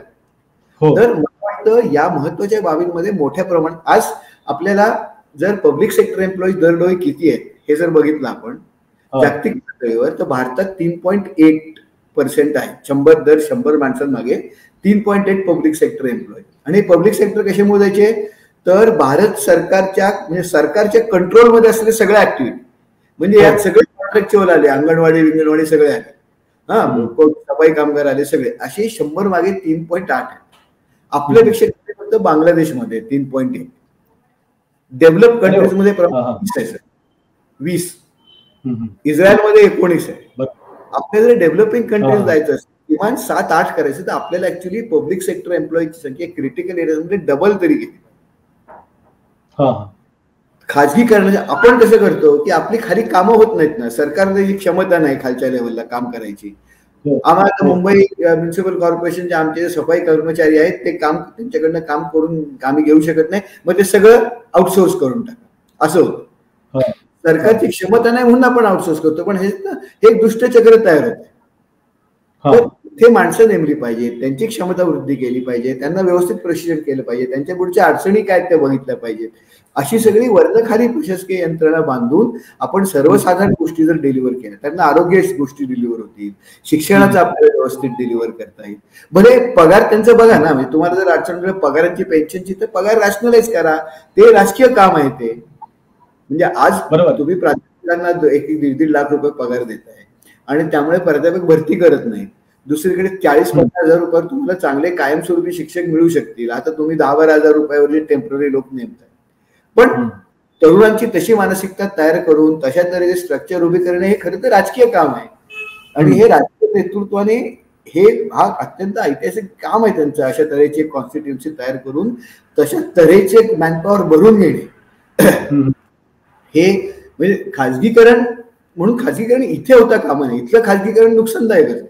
तर मला वाटतं या महत्वाच्या बाबींमध्ये मोठ्या प्रमाणात आज आपल्याला जर पब्लिक सेक्टर एम्प्लॉईज दरडोई किती आहेत हे जर बघितलं आपण जागतिक पातळीवर, तर भारतात 3.8% आहे. 100 माणसांमागे 3.8 पब्लिक सेक्टर एम्प्लॉई. आणि पब्लिक सेक्टर कसे मोजायचे तर भारत सरकारच्या म्हणजे सरकारच्या कंट्रोलमध्ये असलेले सगळ्या ऍक्टिव्हिटी, म्हणजे यात सगळे कॉन्ट्रॅक्च्युअल आले, अंगणवाडी सगळे आले, सफाई कामगार आले, सगळे असे 100 मागे 3.8 आहे. आपल्यापेक्षा फक्त बांगलादेशमध्ये 3.1. डेव्हलप कंट्रीजमध्ये 20, इस्रायलमध्ये 19 आहे. आपल्याला जर डेव्हलपिंग कंट्रीज जायचं असेल किमान 7-8 करायचं तर आपल्याला ऍक्च्युली पब्लिक सेक्टर एम्प्लॉईची संख्या क्रिटिकल एरियामध्ये डबल तरी घेतली. खाजगीकरणाच्या आपण कसं करतो की आपली खाली कामं होत नाहीत ना, सरकारने जी क्षमता नाही खालच्या लेवलला काम करायची, आम्हाला मुंबई म्युन्सिपल कॉर्पोरेशनचे आमचे जे सफाई कर्मचारी आहेत ते काम त्यांच्याकडनं काम करून आम्ही घेऊ शकत नाही, मग ते सगळं आउटसोर्स करून टाका असं होतं. सरकारची क्षमता नाही म्हणून आपण आउटसोर्स करतो, पण हे एक दुष्टचक्र तयार होतं. ते माणसं नेमली पाहिजे, त्यांची क्षमता वृद्धी केली पाहिजे, त्यांना व्यवस्थित प्रशिक्षण केलं पाहिजे, त्यांच्या पुढच्या अडचणी काय त्या बघितल्या पाहिजेत. अशी सगळी वर्णखाली प्रशासकीय यंत्रणा बांधून आपण सर्वसाधारण गोष्टी जर डिलिव्हर केल्या, त्यांना आरोग्य गोष्टी डिलिव्हर होतील, शिक्षणाचं आपल्याला व्यवस्थित डिलिव्हर करता येईल. भले पगार त्यांचं बघा ना, म्हणजे तुम्हाला जर अडचण पगारांची पेन्शनची तर पगार रॅशनलाइज करा, ते राजकीय काम आहे. ते म्हणजे आज तुम्ही प्राध्यापकांना 1-1.5 लाख रुपये पगार देताय आणि त्यामुळे प्राध्यापक भरती करत नाही. दुसरीकडे 40-50 हजार रुपये तुम्हाला चांगले कायमस्वरूपी शिक्षक मिळू शकतील. आता तुम्ही 10-12 हजार रुपयावर टेम्पररी लोक नेमताय. पण तरुणांची तशी मानसिकता तयार करून तशा तऱ्हेचे स्ट्रक्चर उभे करणे हे खरं तर राजकीय काम आहे आणि हे राजकीय नेतृत्वाने हा अत्यंत ऐतिहासिक काम आहे त्यांचं. अशा तऱ्हेची कॉन्स्टिट्युन्सी तयार करून तशा तऱ्हेचे मॅनपॉवर भरून घेणे हे म्हणजे खाजगीकरण म्हणून खाजगीकरण इथे होता कामा नये. इथलं खाजगीकरण नुकसानदायक आहे.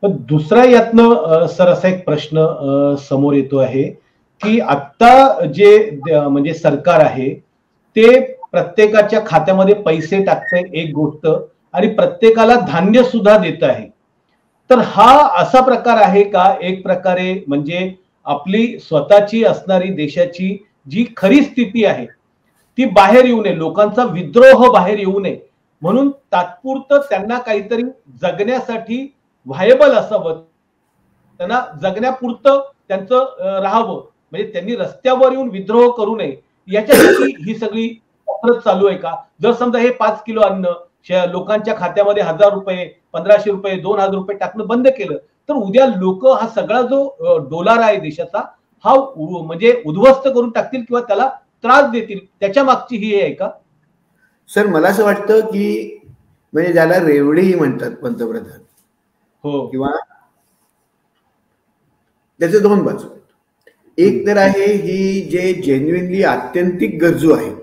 पण दुसरा यातनं सर असा एक प्रश्न समोर येतो आहे की आता जे म्हणजे सरकार आहे ते प्रत्येकाच्या खात्यामध्ये पैसे टाकतंय एक गोष्ट आणि प्रत्येकाला धान्य सुद्धा देत आहे. तर हा असा प्रकार आहे का एक प्रकारे म्हणजे आपली स्वतःची असणारी देशाची जी खरी स्थिती आहे ती बाहेर येऊ नये, लोकांचा विद्रोह बाहेर येऊ नये म्हणून तात्पुरतं त्यांना काहीतरी जगण्यासाठी व्हायबल असावं, त्यांना जगण्यापुरतं त्यांचं राहावं, म्हणजे त्यांनी रस्त्यावर येऊन विद्रोह करू नये याच्यासाठी ही सगळी कसरत चालू आहे का? जर समजा हे 5 किलो अन्न लोकांच्या खात्यामध्ये 1000 रुपये 1500 रुपये 2000 रुपये टाकणं बंद केलं तर उद्या लोक हा सगळा जो डॉलर आहे देशाचा हा म्हणजे उद्ध्वस्त करून टाकतील किंवा त्याला त्रास देतील, त्याच्या मागची ही आहे का? सर मला असं वाटतं की म्हणजे ज्याला रेवडीही म्हणतात पंतप्रधान हो किंवा त्याचे दोन बाजू. एक तर आहे ही जे जेन्युइनली आत्यंतिक गरजू आहेत,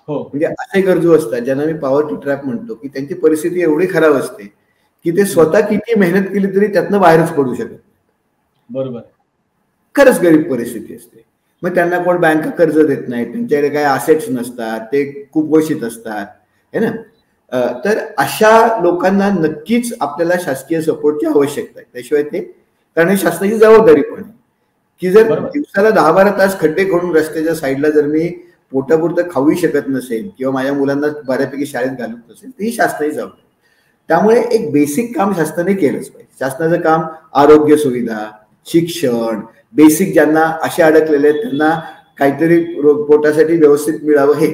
म्हणजे असे गरजू असतात ज्यांना मी पॉवर्टी ट्रॅप म्हणतो की त्यांची परिस्थिती एवढी खराब असते की ते स्वतः किती मेहनत केली तरी त्यातनं बाहेरच पडू शकत. बरोबर, खरंच गरीब परिस्थिती असते. मग त्यांना कोण बँक कर्ज देत नाही, त्यांच्याकडे काही असेट्स नसतात, ते कुपोषित असतात है ना. तर अशा लोकांना नक्कीच आपल्याला शासकीय सपोर्टची आवश्यकता आहे. त्याशिवाय ते कारण शासनाची जबाबदारी पण आहे की जर दिवसाला 10-12 तास खड्डे खोडून रस्त्याच्या साईडला जर मी पोटापुरतं खाऊही शकत नसेल किंवा माझ्या मुलांना बऱ्यापैकी शाळेत घालत नसेल तर ही शासनाची जबाबदारी. त्यामुळे एक बेसिक काम शासनाने केलंच पाहिजे. शासनाचं काम आरोग्य सुविधा, शिक्षण, बेसिक ज्यांना असे अडकलेले आहेत त्यांना काहीतरी पोटासाठी व्यवस्थित मिळावं हे.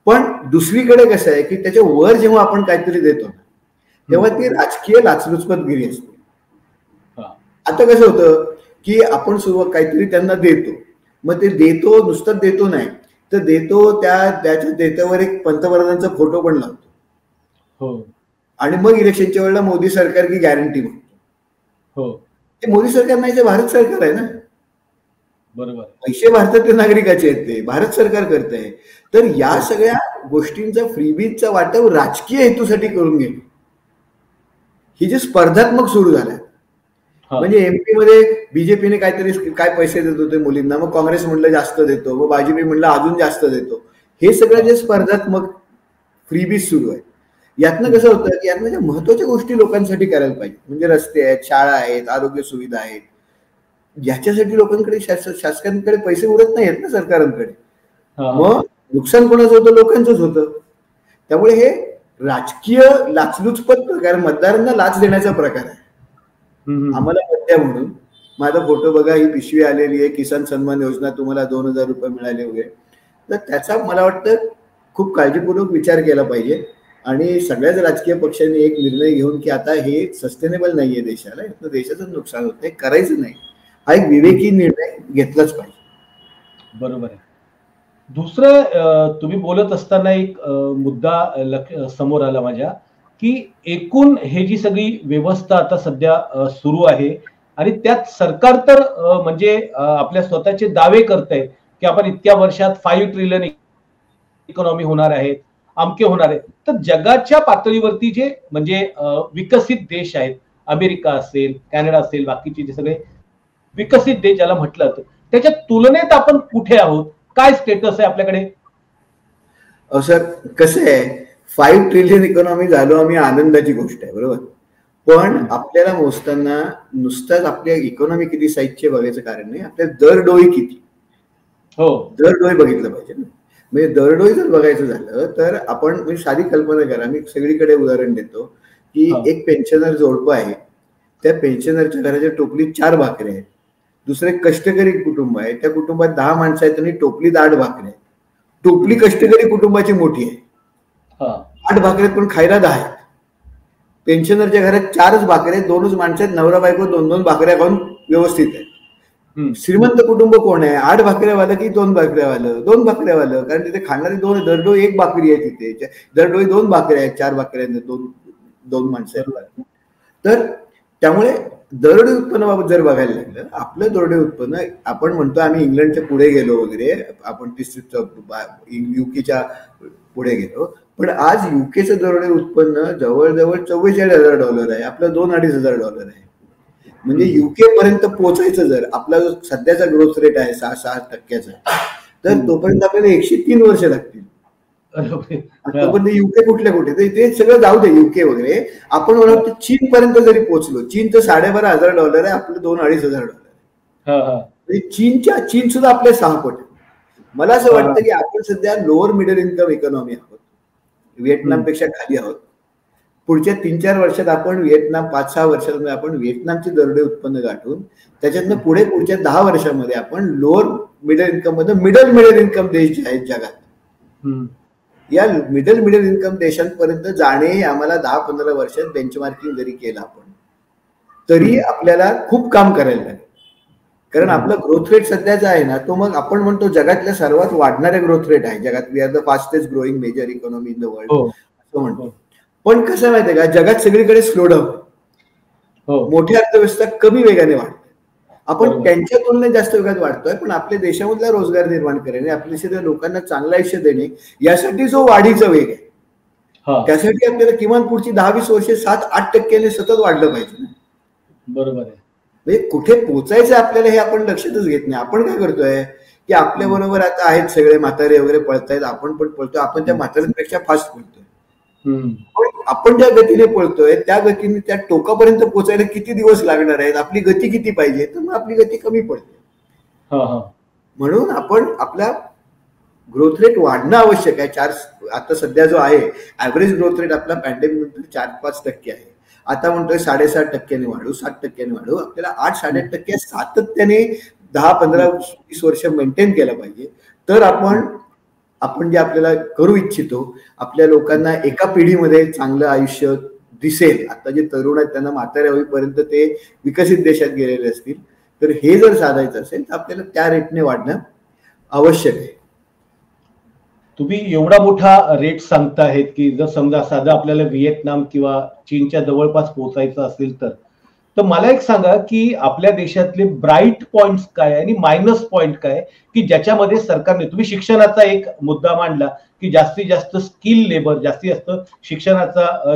पण दुसरीकडे कसं आहे की त्याच्या वर जेव्हा आपण काहीतरी देतो तेव्हा ती राजकीय लाचलुचपतगिरी असते. आता कसं होतं की आपण सुरुवात काहीतरी त्यांना देतो, मग ते देतो नुसतं देतो नाही तर देतो त्याच्या देत्यावर एक पंतप्रधानांचा फोटो पण लावतो आणि मग इलेक्शनच्या वेळेला मोदी सरकार की गॅरंटी म्हणतो. ते मोदी सरकार नाही, ते भारत सरकार आहे ना. बरोबर, पैसे भारतातील नागरिकाचे आहेत, ते भारत सरकार करत आहे. तर या सगळ्या गोष्टींचा फ्रीबीजचा वाटप राजकीय हेतूसाठी करून घेणे ही जी स्पर्धात्मक सुरू झालाय. म्हणजे एमपी मध्ये बीजेपीने काहीतरी काय पैसे देत होते मुलींना, मग काँग्रेस म्हणलं जास्त देतो, मग भाजपी म्हणलं अजून जास्त देतो. हे सगळं जे स्पर्धात्मक फ्रीबीज सुरू आहे यातनं कसं होतं की यातनं ज्या महत्वाच्या गोष्टी लोकांसाठी करायला पाहिजे म्हणजे रस्ते आहेत, शाळा आहेत, आरोग्य सुविधा आहेत, याच्यासाठी लोकांकडे शासकांकडे पैसे उरत नाही आहेत ना सरकारांकडे. मग नुकसान कोणाचं होतं? लोकांचंच होतं. त्यामुळे हे राजकीय लाचलुचपत प्रकार, मतदारांना लाच देण्याचा प्रकार आहे. आम्हाला मध्य म्हणून माझा फोटो बघा, ही पिशवी आलेली आहे, किसान सन्मान योजना, तुम्हाला 2000 रुपये मिळाले वगैरे. तर त्याचा मला वाटतं खूप काळजीपूर्वक विचार केला पाहिजे आणि सगळ्याच राजकीय पक्षांनी एक निर्णय घेऊन की आता हे सस्टेनेबल नाहीये देशाला, यातनं देशाचं नुकसान होत नाही, करायचं नाही, हा एक विवेकी निर्णय घेतलाच पाहिजे. बरोबर आहे. दुसरं तुम्ही बोलत असताना एक मुद्दा समोर आला माझ्या की एकूण हे जी सगळी व्यवस्था आता सध्या सुरू आहे आणि त्यात सरकार तर म्हणजे आपल्या स्वतःचे दावे करत आहे की आपण इतक्या वर्षात 5 ट्रिलियन इकॉनॉमी होणार आहे अमके होणार आहे. तर जगाच्या पातळीवरती जे म्हणजे विकसित देश आहेत, अमेरिका असेल, कॅनडा असेल, बाकीचे जे सगळे विकसित देश ज्याला म्हटलं जातं, त्याच्या तुलनेत आपण कुठे आहोत, काय स्टेटस आहे आपल्याकडे? सर कसं आहे, 5 ट्रिलियन इकॉनॉमी झालो आम्ही, आनंदाची गोष्ट आहे, बरोबर. पण आपल्याला मोजताना नुसताच आपल्या इकॉनॉमी किती साईजचे बघायचं कारण नाही, आपल्या दरडोई किती, हो दरडोई बघितलं पाहिजे ना. म्हणजे दरडोई जर बघायचं झालं तर आपण म्हणजे साधी कल्पना करा, मी सगळीकडे उदाहरण देतो की एक पेन्शनर जोडपं आहे, त्या पेन्शनरच्या घराच्या टोपलीत 4 भाकऱ्या आहेत. दुसरे कष्टकरी कुटुंब आहे, त्या कुटुंबात 10 माणसं आहेत आणि टोपलीत 8 भाकऱ्या आहेत. टोपली कष्टकरी कुटुंबाची मोठी आहे, 8 भाकऱ्यात पण खायला 10 आहेत. पेन्शनरच्या घरात 4च भाकऱ्या आहेत, 2च माणसं आहेत, नवरा बायको 2-2 भाकऱ्या खाऊन व्यवस्थित आहे. श्रीमंत कुटुंब कोण आहे, 8 भाकऱ्यावालं की 2 भाकऱ्यावालं? 2 भाकऱ्यावालं, कारण तिथे खाणारी 2, दरडोई 1 भाकरी आहे, तिथे दरडोई 2 भाकऱ्या आहेत, 4 भाकऱ्या 2 माणसं आहेत. तर त्यामुळे दरडोई उत्पन्नाबाबत जर बघायला लागलं, आपलं दरडोई उत्पन्न, आपण म्हणतो आम्ही इंग्लंडच्या पुढे गेलो वगैरे, आपण युकेच्या पुढे गेलो, पण आज युकेचं दरडोई उत्पन्न जवळजवळ $44,000 आहे, आपलं $2,000-2,500 आहे. म्हणजे युके पर्यंत पोहोचायचं जर आपला जो सध्याचा ग्रोथ रेट आहे 6% तर तोपर्यंत आपल्याला 103 वर्ष लागतील. तोपर्यंत युके कुठल्या कुठे, ते सगळं जाऊ दे युके वगैरे, आपण मला वाटतं चीन पर्यंत जरी पोहोचलो, चीनचं $12,500 आहे, आपलं $2,500. चीन सुद्धा आपल्या 6 पट. मला असं वाटतं की आपण सध्या लोअर मिडल इन्कम इकॉनॉमी आहोत, व्हिएतनामपेक्षा खाली आहोत. पुढच्या 3-4 वर्षात आपण व्हिएतनाम, 5-6 वर्षांमध्ये आपण व्हिएतनामचे दरडोई उत्पन्न गाठून त्याच्यातनं पुढे पुढच्या 10 वर्षांमध्ये आपण लोअर मिडल इन्कम मध्ये मिडल इन्कम देश जे आहेत जगात, या मिडल इन्कम देशांपर्यंत जाणे आम्हाला 10-15 वर्षात बेंचमार्किंग जरी केलं आपण, तरी आपल्याला खूप काम करायला लागेल. कारण आपला ग्रोथ रेट सध्याचा आहे ना, तो मग आपण म्हणतो जगातल्या सर्वात वाढणाऱ्या ग्रोथ रेट आहे जगात. We are the fastest growing major economy in the world असं म्हणतो. पण कसं माहितीये का, जगात सगळीकडे स्लो डाऊन, मोठ्या अर्थव्यवस्था कमी वेगाने वाढते. आपण त्यांच्या तुलनेत जास्त वेगात वाढतोय, पण आपल्या देशामधला रोजगार निर्माण करणे, आपल्या लोकांना चांगलं आयुष्य देणे, यासाठी जो वाढीचा वेग आहे, त्यासाठी आपल्याला किमान पुढची 10-20 वर्षे 7-8% सतत वाढलं पाहिजे. बरोबर आहे. म्हणजे कुठे पोचायचं आपल्याला हे आपण लक्षातच घेत नाही. आपण काय करतोय की आपल्या बरोबर आता आहेत सगळे म्हातारे वगैरे पळतायत, आपण पण पळतोय, आपण त्या म्हाताऱ्यांपेक्षा फास्ट पळतोय. आपण ज्या गतीने पळतोय त्या गतीने त्या टोकापर्यंत पोहोचायला किती दिवस लागणार आहेत, आपली गती किती पाहिजे, तर मग आपली गती कमी पडते. म्हणून आपण आपला ग्रोथ रेट वाढणं आवश्यक आहे. आता सध्या जो आहे ऍव्हरेज ग्रोथ रेट आपला पॅन्डेमिक नंतर 4-5% आहे. आता म्हणतोय 7.5% वाढू, 7% वाढू. आपल्याला 8-8.5% सातत्याने 10-15-20 वर्ष मेंटेन केलं पाहिजे. तर आपण जे आपल्याला करू इच्छितो, आपल्या लोकांना एका पिढीमध्ये चांगलं आयुष्य दिसेल. आता जे तरुण आहेत त्यांना म्हाताऱ्या होईपर्यंत ते विकसित देशात गेलेले असतील, तर हे जर साधायचं असेल तर आपल्याला त्या रेटने वाढणं आवश्यक आहे. तुम्ही एवढा मोठा रेट सांगताहेत की जर समजा साधा आपल्याला व्हिएतनाम किंवा चीनच्या जवळपास पोहोचायचं असेल तर मला एक सांगा की आपल्या देशातले ब्राईट पॉइंट्स काय आणि मायनस पॉइंट काय, की ज्याच्यामध्ये सरकारने, तुम्ही शिक्षणाचा एक मुद्दा मांडला की जास्तीत जास्त स्किल लेबर, जास्तीत जास्त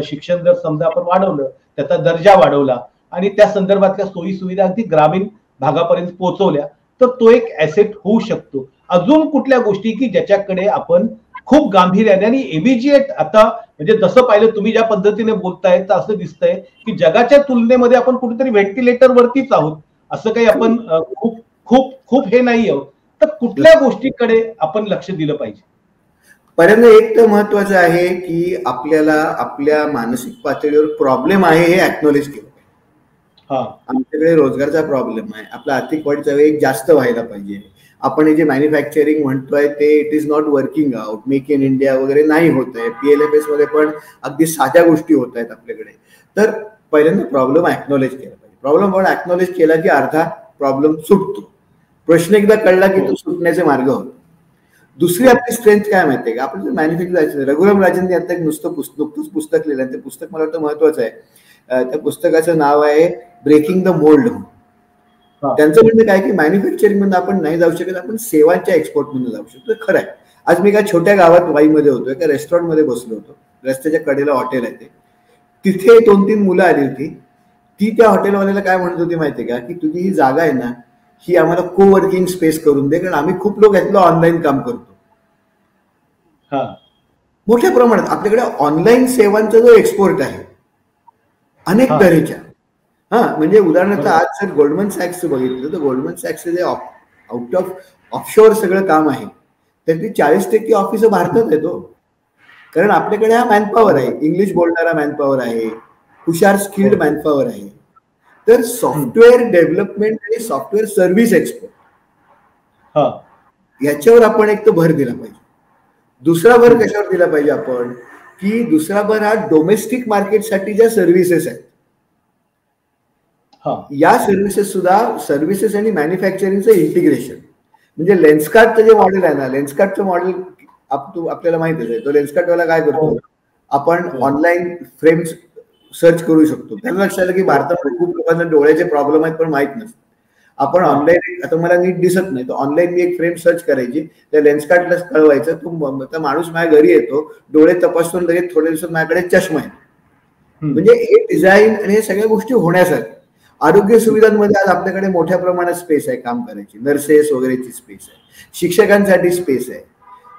शिक्षण जर समजा आपण वाढवलं, त्याचा दर्जा वाढवला आणि त्या संदर्भातल्या सोयी सुविधा अगदी ग्रामीण भागापर्यंत पोहोचवल्या, तर तो एक ऍसेट होऊ शकतो. अजून कुठल्या गोष्टी की ज्याच्याकडे आपण खूप गांभीर्याने आणि इमिजिएट, आता म्हणजे जसं पाहिलं तुम्ही ज्या पद्धतीने बोलताय तर असं दिसतंय की जगाच्या तुलनेमध्ये आपण कुठेतरी व्हेंटिलेटर वरतीच आहोत, असं काही आपण खूप खूप खूप हे नाही आहोत. तर कुठल्या गोष्टीकडे आपण लक्ष दिलं पाहिजे? पहिल्यांदा एक तर महत्वाचं आहे की आपल्याला आपल्या मानसिक पातळीवर प्रॉब्लेम आहे हे ऍक्नॉलेज केलं. आमच्याकडे रोजगारचा प्रॉब्लेम आहे, आपला आर्थिक वाढीचा वेग जास्त व्हायला पाहिजे. आपण हे जे मॅन्युफॅक्चरिंग म्हणतोय ते it is not working out, make in India वगैरे नाही होत आहे. PLFS मध्ये पण अगदी साध्या गोष्टी होत आहेत आपल्याकडे. तर पहिल्यांदा प्रॉब्लेम ऍक्नॉलेज केला पाहिजे. प्रॉब्लेम पण ऍक्नॉलेज केला की अर्धा प्रॉब्लेम सुटतो. प्रश्न एकदा कळला की तो सुटण्याचे मार्ग होतो. दुसरी आपली स्ट्रेंथ काय माहितीये का, आपण मॅन्युफॅक्चर, रघुराम राजनने आता एक नुकतंच पुस्तक लिहिलं आहे. ते पुस्तक मला वाटतं महत्वाचं आहे. त्या पुस्तकाचं नाव आहे ब्रेकिंग द मोल्ड. त्यांचं म्हणणं काय की मॅन्युफॅक्चरिंग मध्ये आपण नाही जाऊ शकत, आपण सेवांच्या एक्सपोर्ट मध्ये जाऊ शकतो. खरं आहे. आज मी एका छोट्या गावात वाईमध्ये होतो, एका रेस्टॉरंटमध्ये बसलो होतो, रस्त्याच्या कडेला हॉटेल आहे ते. तिथे 2-3 मुलं आली होती. ती त्या हॉटेलवाल्याला काय म्हणत होती माहितीये का, की तुझी ही जागा आहे ना, ही आम्हाला कोवर्किंग स्पेस करून दे, कारण आम्ही खूप लोक यातलं ऑनलाईन काम करतो. मोठ्या प्रमाणात आपल्याकडे ऑनलाईन सेवांचा जो एक्सपोर्ट आहे अनेक तऱ्हेच्या. म्हणजे उदाहरणार्थ आज जर गोल्डमन सॅक्सचं बघितलं तर गोल्डमन सॅक्सचं जे आउट ऑफ ऑफशोअर सगळं काम आहे त्यातली 40% ऑफिस भारतात येतो. कारण आपल्याकडे हा मॅनपॉवर आहे, इंग्लिश बोलणारा मॅनपॉवर आहे, हुशार स्किल्ड मॅनपॉवर आहे. तर सॉफ्टवेअर डेव्हलपमेंट आणि सॉफ्टवेअर सर्व्हिस एक्सपोर्ट याच्यावर आपण एक तर भर दिला पाहिजे. दुसरा भर कशावर दिला पाहिजे आपण, की दुसरा भर हा डोमेस्टिक मार्केटसाठी ज्या सर्व्हिसेस आहेत या सर्व्हिसेस आणि मॅन्युफॅक्चरिंगचं इंटिग्रेशन. म्हणजे लेन्सकार्टचं जे मॉडेल आहे ना, लेन्सकार्टचं मॉडेल आपल्याला माहितीच आहे. तो लेन्सकार्टवाला काय करतो, आपण ऑनलाईन फ्रेम्स सर्च करू शकतो. त्यांना लक्षात आलं की भारतात खूप लोकांना डोळ्याचे प्रॉब्लेम आहेत पण माहित नसतं. आपण ऑनलाईन, आता मला नीट दिसत नाही, तर ऑनलाईन मी एक फ्रेम सर्च करायची, त्या लेन्सकार्टला कळवायचं, तो माणूस माझ्या घरी येतो, डोळे तपासून लगेच थोड्या दिवसात माझ्याकडे चष्मा आहे. म्हणजे हे डिझाईन आणि हे सगळ्या गोष्टी होण्यासाठी आरोग्य सुविधांमध्ये आज आपल्याकडे मोठ्या प्रमाणात स्पेस आहे काम करायची. नर्सेस वगैरेची स्पेस आहे, शिक्षकांसाठी स्पेस आहे,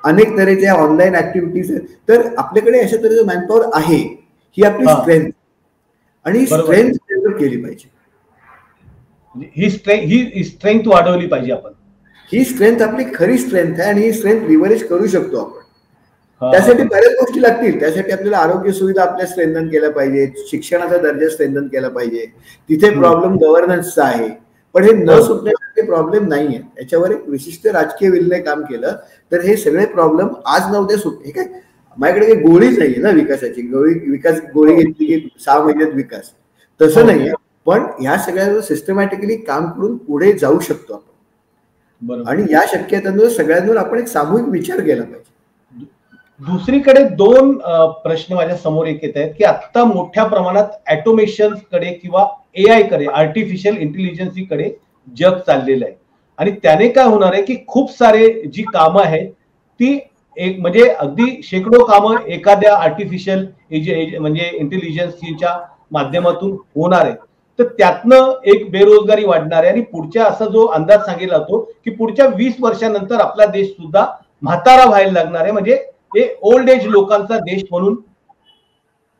अनेक तऱ्हेच्या ऑनलाईन ऍक्टिव्हिटीज आहेत. तर आपल्याकडे अशा तऱ्हेचं मॅनपॉवर आहे. ही आपली स्ट्रेंथ आणि स्ट्रेंथ डेव्हलप केली पाहिजे. ही स्ट्रेंथ वाढवली पाहिजे आपण. ही स्ट्रेंथ आपली खरी स्ट्रेंथ आहे आणि ही स्ट्रेंथ लिव्हरेज करू शकतो आपण. त्यासाठी बऱ्याच गोष्टी लागतील. त्यासाठी आपल्याला आरोग्य सुविधा आपल्या स्ट्रेंथन केल्या पाहिजे, शिक्षणाचा दर्जा स्ट्रेंथन केला पाहिजे. तिथे प्रॉब्लेम गव्हर्नन्सचा आहे, पण हे न सुटण्यासारखे प्रॉब्लेम नाहीये. याच्यावर एक विशिष्ट राजकीय विलने काम केलं तर हे सगळे प्रॉब्लेम आज न उद्या सुटते. हे काय माझ्याकडे काही गोळीच नाहीये ना विकासाची, गोळी घेतली की 6 महिन्यात विकास, तसं नाहीये. पण या सगळ्यावर सिस्टमॅटिकली काम करून पुढे जाऊ शकतो आपण. आणि या शक्यतांवर सगळ्यांवर आपण एक सामूहिक विचार केला पाहिजे. दुसरीकडे 2 प्रश्न माझ्या समोर एक येत आहेत की आता मोठ्या प्रमाणात ऑटोमेशन कडे किंवा AI कडे, आर्टिफिशियल इंटेलिजन्स कडे जग चाललेलं आहे. आणि त्याने काय होणार आहे की खूप सारे जी कामं आहेत ती एक म्हणजे अगदी शेकडो कामं एखाद्या आर्टिफिशियल म्हणजे इंटेलिजन्सच्या माध्यमातून होणार आहे. तर त्यातनं एक बेरोजगारी वाढणार आहे आणि पुढच्या असा जो अंदाज सांगितला जातो की पुढच्या 20 वर्षानंतर आपला देश सुद्धा म्हातारा व्हायला लागणार आहे. म्हणजे हे ओल्ड एज लोकांचा देश म्हणून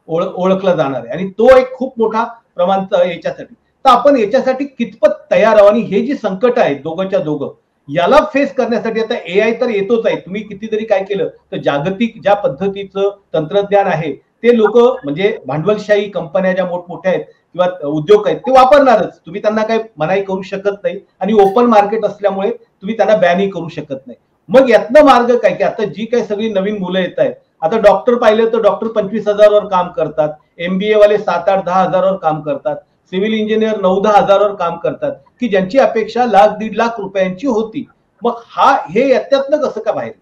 ओळखला जाणार आहे आणि तो एक खूप मोठा प्रमाण याच्यासाठी. तर आपण याच्यासाठी कितपत तयार आहोत आणि हे जी संकट आहेत दोघंच्या दोघं याला फेस करण्यासाठी आता AI तर येतोच आहे. तुम्ही कितीतरी काय केलं तर जागतिक ज्या पद्धतीचं तंत्रज्ञान आहे ते लोक म्हणजे भांडवलशाही कंपन्या ज्या मोठमोठ्या आहेत किंवा उद्योग आहेत ते वापरणारच. तुम्ही त्यांना काही मनाई करू शकत नाही आणि ओपन मार्केट असल्यामुळे तुम्ही त्यांना बॅनही करू शकत नाही. मग यातनं मार्ग काय की आता जी काही सगळी नवीन मुलं येत आहेत, आता डॉक्टर पाहिलं तर डॉक्टर 25,000 वर काम करतात, MBA वाले 7-8-10 हजारावर काम करतात, सिव्हिल इंजिनियर 9-10 हजारावर काम करतात की ज्यांची अपेक्षा $1,00,000-1.5 लाख रुपयांची होती. मग हे याच्यातनं कसं का बाहेर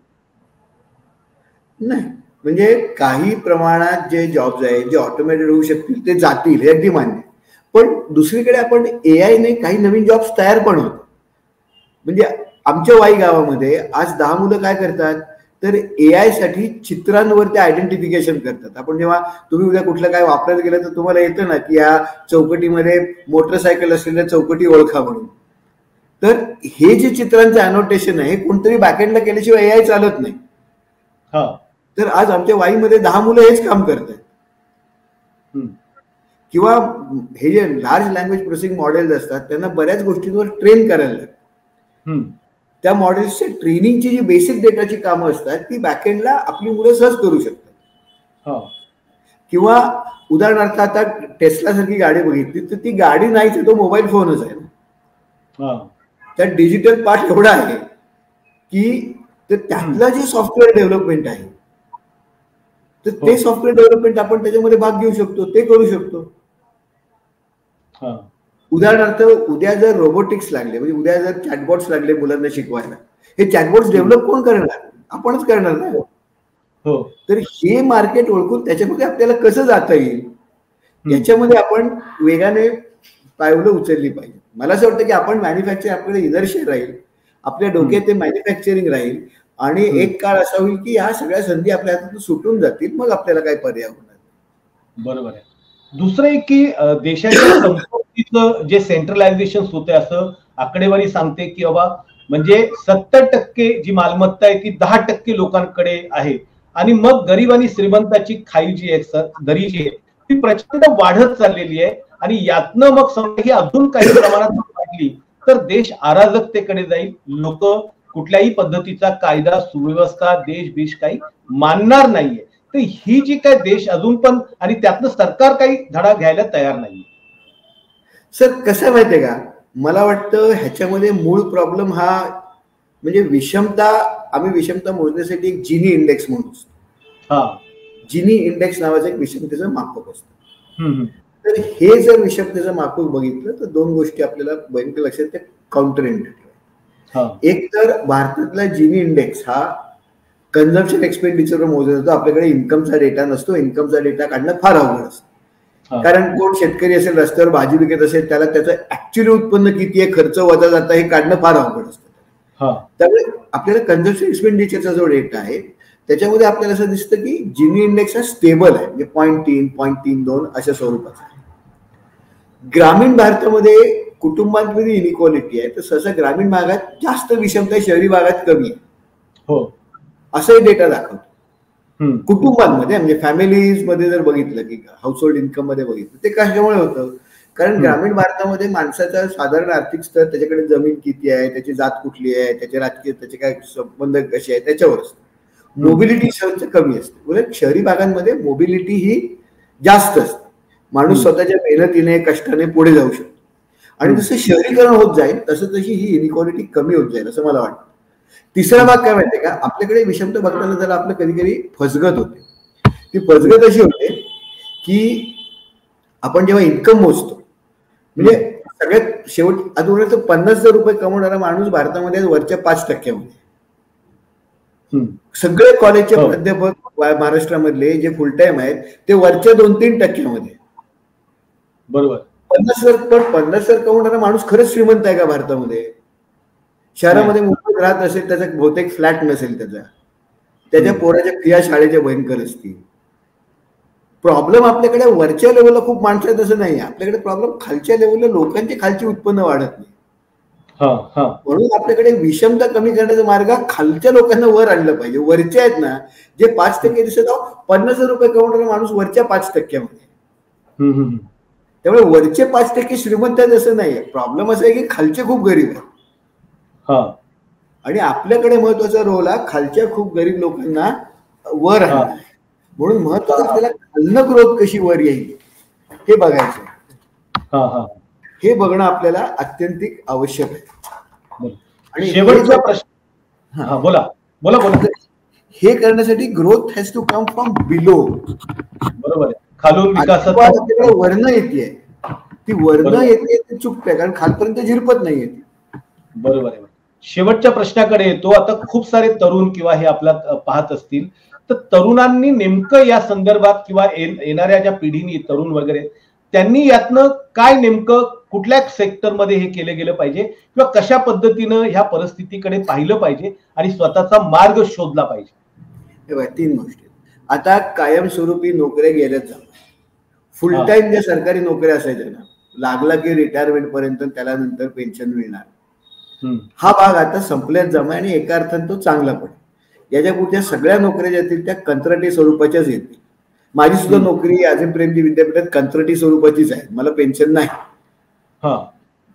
नाही. म्हणजे काही प्रमाणात जे जॉब्स आहेत जे ऑटोमेटेड होऊ शकतील ते जातील, हे अगदी मान्य. पण दुसरीकडे आपण AI ने काही नवीन जॉब्स तयार पण होत. म्हणजे आमच्या वाई गावामध्ये आज 10 मुलं काय करतात तर AI साठी चित्रांवरती आयडेंटिफिकेशन करतात. आपण जेव्हा तुम्ही उद्या कुठलं काय वापरायला गेलं तर तुम्हाला येतं ना की या चौकटीमध्ये मोटरसायकल असलेल्या चौकटी ओळखा म्हणून. तर हे जे चित्रांचं अनोटेशन आहे कोणतरी बॅकएंडला केल्याशिवाय AI चालत नाही. तर आज आमच्या वाईमध्ये 10 मुलं हेच काम करतात. किंवा हे जे लार्ज लँग्वेज प्रोसेसिंग मॉडेल्स असतात त्यांना बऱ्याच गोष्टींवर ट्रेन करायला लागतात. त्या मॉडेल्सच्या ट्रेनिंगची जी बेसिक डेटाची कामं असतात ती बॅकएंडला आपली मुलं सहज करू शकतात. किंवा उदाहरणार्थ आता टेस्ला सारखी गाडी बघितली तर ती गाडी नाहीच, तो मोबाईल फोनच आहे ना. त्यात डिजिटल पार्ट एवढा आहे की त्यातलं जे सॉफ्टवेअर डेव्हलपमेंट आहे तर ते सॉफ्टवेअर डेव्हलपमेंट आपण त्याच्यामध्ये भाग घेऊ शकतो, ते करू शकतो. उदाहरणार्थ उद्या जर रोबोटिक्स लागले, म्हणजे उद्या जर चॅटबॉट्स लागले मुलांना शिकवायला, हे चॅटबॉट्स डेव्हलप कोण करणार? आपणच करणार ना. तर हे मार्केट ओळखून त्याच्यामध्ये आपल्याला कसं जाता येईल याच्यामध्ये आपण वेगाने पावलं उचलली पाहिजे. मला असं वाटतं की आपण मॅन्युफॅक्चरिंग आपल्याला इनर्शिया राहील, आपल्या डोक्यात ते मॅन्युफॅक्चरिंग राहील, आणि एक काळ असा होईल की ह्या सगळ्या संधी आपल्या हातातून सुटून जातील, मग आपल्याला काय पर्याय होणार. बरोबर आहे. दुसरं एक की देशाच्या संपत्तीचं जे सेंट्रलायझेशन होते असं आकडेवारी सांगते की बाबा म्हणजे 70% जी मालमत्ता आहे ती 10% लोकांकडे आहे आणि मग गरीब आणि श्रीमंताची खाई जी आहे दरी जी आहे ती प्रचंड वाढत चाललेली आहे आणि यातनं मग समजा ही अजून काही प्रमाणात वाढली तर देश अराजकतेकडे जाईल. लोक कुठल्याही पद्धतीचा कायदा सुव्यवस्था देश काही मानणार नाहीये. तर ही जी काय देश अजून पण आणि त्यातनं सरकार काही धडा घ्यायला तयार नाहीये. सर कसं माहितीये का, मला वाटतं ह्याच्यामध्ये मूळ प्रॉब्लेम हा म्हणजे विषमता. आम्ही विषमता मोजण्यासाठी एक जिनी इंडेक्स म्हणून जिनी इंडेक्स नावाचं एक विषमतेचं मापक असतं. तर हे जर विषमतेचं मापक बघितलं तर दोन गोष्टी आपल्याला भयंकर लक्षात त्या काउंटर इंडिकेटर. एक तर भारतातला जिनी इंडेक्स हा कन्झम्पशन एक्सपेंडिचर मोजला जातो. आपल्याकडे इन्कमचा डेटा नसतो. इन्कमचा डेटा काढणं फार अवघड असतं. कारण कोण शेतकरी असेल रस्त्यावर भाजी विकत असेल त्याला त्याचं ऍक्च्युअली उत्पन्न किती आहे खर्च वजा जाता हे काढणं फार अवघड असतं. त्यामुळे आपल्याला कन्झम्पशन एक्सपेंडिचरचा जो डेटा आहे त्याच्यामध्ये आपल्याला असं दिसतं की जिनी इंडेक्स हा स्टेबल आहे, म्हणजे 0.3, 0.32 अशा स्वरूपाचा आहे. ग्रामीण भारतामध्ये कुटुंबांमध्ये इनइक्वालिटी आहे तर सहसा ग्रामीण भागात जास्त विषमता, शहरी भागात कमी आहे असंही डेटा दाखवतो. कुटुंबांमध्ये म्हणजे फॅमिलीज मध्ये जर बघितलं की हाऊस होल्ड इन्कम मध्ये बघितलं ते कशामुळे होतं, कारण ग्रामीण भारतामध्ये माणसाचा साधारण आर्थिक स्तर, त्याच्याकडे जमीन किती आहे, त्याची जात कुठली आहे, त्याचे राजकीय त्याचे काय संबंध कसे आहे त्याच्यावर असतं. मोबिलिटी सहज कमी असते. उलट शहरी भागांमध्ये मोबिलिटी ही जास्त असते. माणूस स्वतःच्या मेहनतीने कष्टाने पुढे जाऊ शकतो आणि जसं शहरीकरण होत जाईल तसं तशी ही इनइक्वालिटी कमी होत जाईल असं मला वाटतं. तिसरा भाग काय माहितीये का, आपल्याकडे विषमता बघताना जरा आपलं कधी कधी फसगत होते. ती फसगत अशी होते की आपण जेव्हा इन्कम मोजतो म्हणजे सगळ्यात शेवट आता 50,000 रुपये कमवणारा माणूस भारतामध्ये वरच्या 5% सगळे कॉलेजचे प्राध्यापक महाराष्ट्रामधले जे फुल टाइम आहेत ते वरच्या 2-3% बरोबर. 50,000 कमवणारा माणूस खरंच श्रीमंत आहे का भारतामध्ये? शहरामध्ये मुंबईत राहत असेल त्याचा बहुतेक फ्लॅट नसेल, त्याच्या पोराच्या फिया शाळेच्या भयंकर असतील. प्रॉब्लेम आपल्याकडे वरच्या लेवलला खूप माणसं आहेत असं नाही, आपल्याकडे प्रॉब्लेम खालच्या लेवलला लोकांची खालची उत्पन्न वाढत नाही. म्हणून आपल्याकडे विषमता कमी करण्याचा मार्ग खालच्या लोकांना वर आणलं पाहिजे. वरच्या आहेत ना जे 5% दिसत आहो, 50,000 रुपये कमवणारा माणूस वरच्या 5%. त्यामुळे वरचे 5% श्रीमंत आहेत असं नाहीये. प्रॉब्लेम असं आहे की खालचे खूप गरीब आहेत आणि आपल्याकडे महत्वाचा रोल हा खालच्या खूप गरीब लोकांना वर आणणं. म्हणून महत्वाचं आपल्याला खालनं ग्रोथ कशी वर येईल हे बघायचं. हे बघणं आपल्याला अत्यंतिक आवश्यक आहे. आणि शेवटचा प्रश्न बोला बोला बोला. हे करण्यासाठी growth has to come from below. बरोबर आहे. खालून विकासात वर्ण येते, ती वर्ण येते ते चुकते कारण खालपर्यंत झिरपत नाही येते. बरोबर आहे. शेवटच्या प्रश्नाकडे येतो. आता खूप सारे तरुण किंवा हे आपला पाहत असतील तर तरुणांनी नेमकं या संदर्भात किंवा येणाऱ्या ज्या पिढीनी तरुण वगैरे त्यांनी यातनं काय नेमकं कुठल्या सेक्टरमध्ये हे केलं गेलं पाहिजे किंवा कशा पद्धतीनं ह्या परिस्थितीकडे पाहिलं पाहिजे आणि स्वतःचा मार्ग शोधला पाहिजे? हे बघा 3 गोष्टी. आता कायमस्वरूपी नोकऱ्या गेल्याच जातात. फुल टाइम ज्या सरकारी नोकऱ्या असायच्या ना, लागला की रिटायरमेंट पर्यंत त्याला नंतर पेन्शन मिळणार, हा भाग आता संपल्यात जमा आणि एका अर्थाने तो चांगला पडेल. याच्या पुढच्या सगळ्या नोकऱ्या ज्या येतील त्या कंत्राटी स्वरूपाच्याच येतील. माझी सुद्धा नोकरी आझम प्रेमजी विद्यापीठात कंत्राटी स्वरूपाचीच आहे. मला पेन्शन नाही,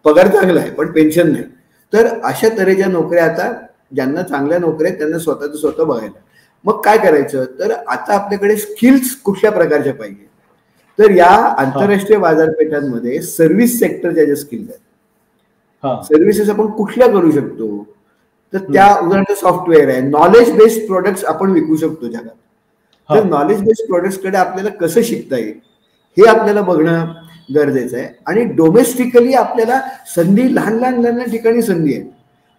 पगार चांगला आहे पण पेन्शन नाही. तर अशा तऱ्हेच्या नोकऱ्या आता ज्यांना चांगल्या नोकऱ्या आहेत त्यांना स्वतःच स्वतः बघायला. मग काय करायचं, तर आता आपल्याकडे स्किल्स कुठल्या प्रकारच्या पाहिजे, तर या आंतरराष्ट्रीय बाजारपेठांमध्ये सर्व्हिस सेक्टरच्या ज्या स्किल्स आहेत, सर्व्हिसेस आपण कुठल्या करू शकतो, तर त्या उदाहरणार्थ सॉफ्टवेअर आहे, नॉलेज बेस्ड प्रोडक्ट्स आपण विकू शकतो जगात. तर नॉलेज बेस्ड प्रोडक्ट्स कडे आपल्याला कसं शिकता येईल हे आपल्याला बघणं गरजेचं आहे. आणि डोमेस्टिकली आपल्याला संधी लहान लहान ठिकाणी संधी आहे.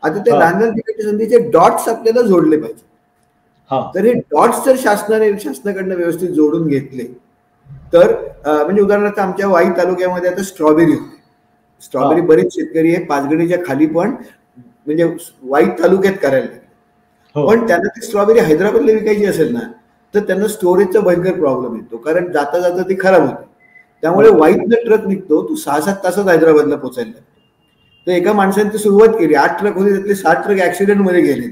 आता त्या लहान लहान ठिकाणी संधीचे डॉट्स आपल्याला जोडले पाहिजे. तर हे डॉट्स जर शासनाकडनं व्यवस्थित जोडून घेतले तर म्हणजे उदाहरणार्थ आमच्या वाई तालुक्यामध्ये आता स्ट्रॉबेरी होते. बरेच शेतकरी आहे पाचगणीच्या खाली पण म्हणजे वाई तालुक्यात करायला लागले. हो. पण त्यांना ती स्ट्रॉबेरी हैदराबादला विकायची असेल ना तर त्यांना स्टोरेजचा भयंकर प्रॉब्लेम येतो, कारण जाता जाता ती खराब होते. त्यामुळे वाईटनं ट्रक निघतो, तो 6-7 तासात हैदराबादला पोहोचायला लागतो. तर एका माणसाने ती सुरुवात केली, 8 ट्रक होते, त्यातले 7 ट्रक ऍक्सिडेंट मध्ये गेले.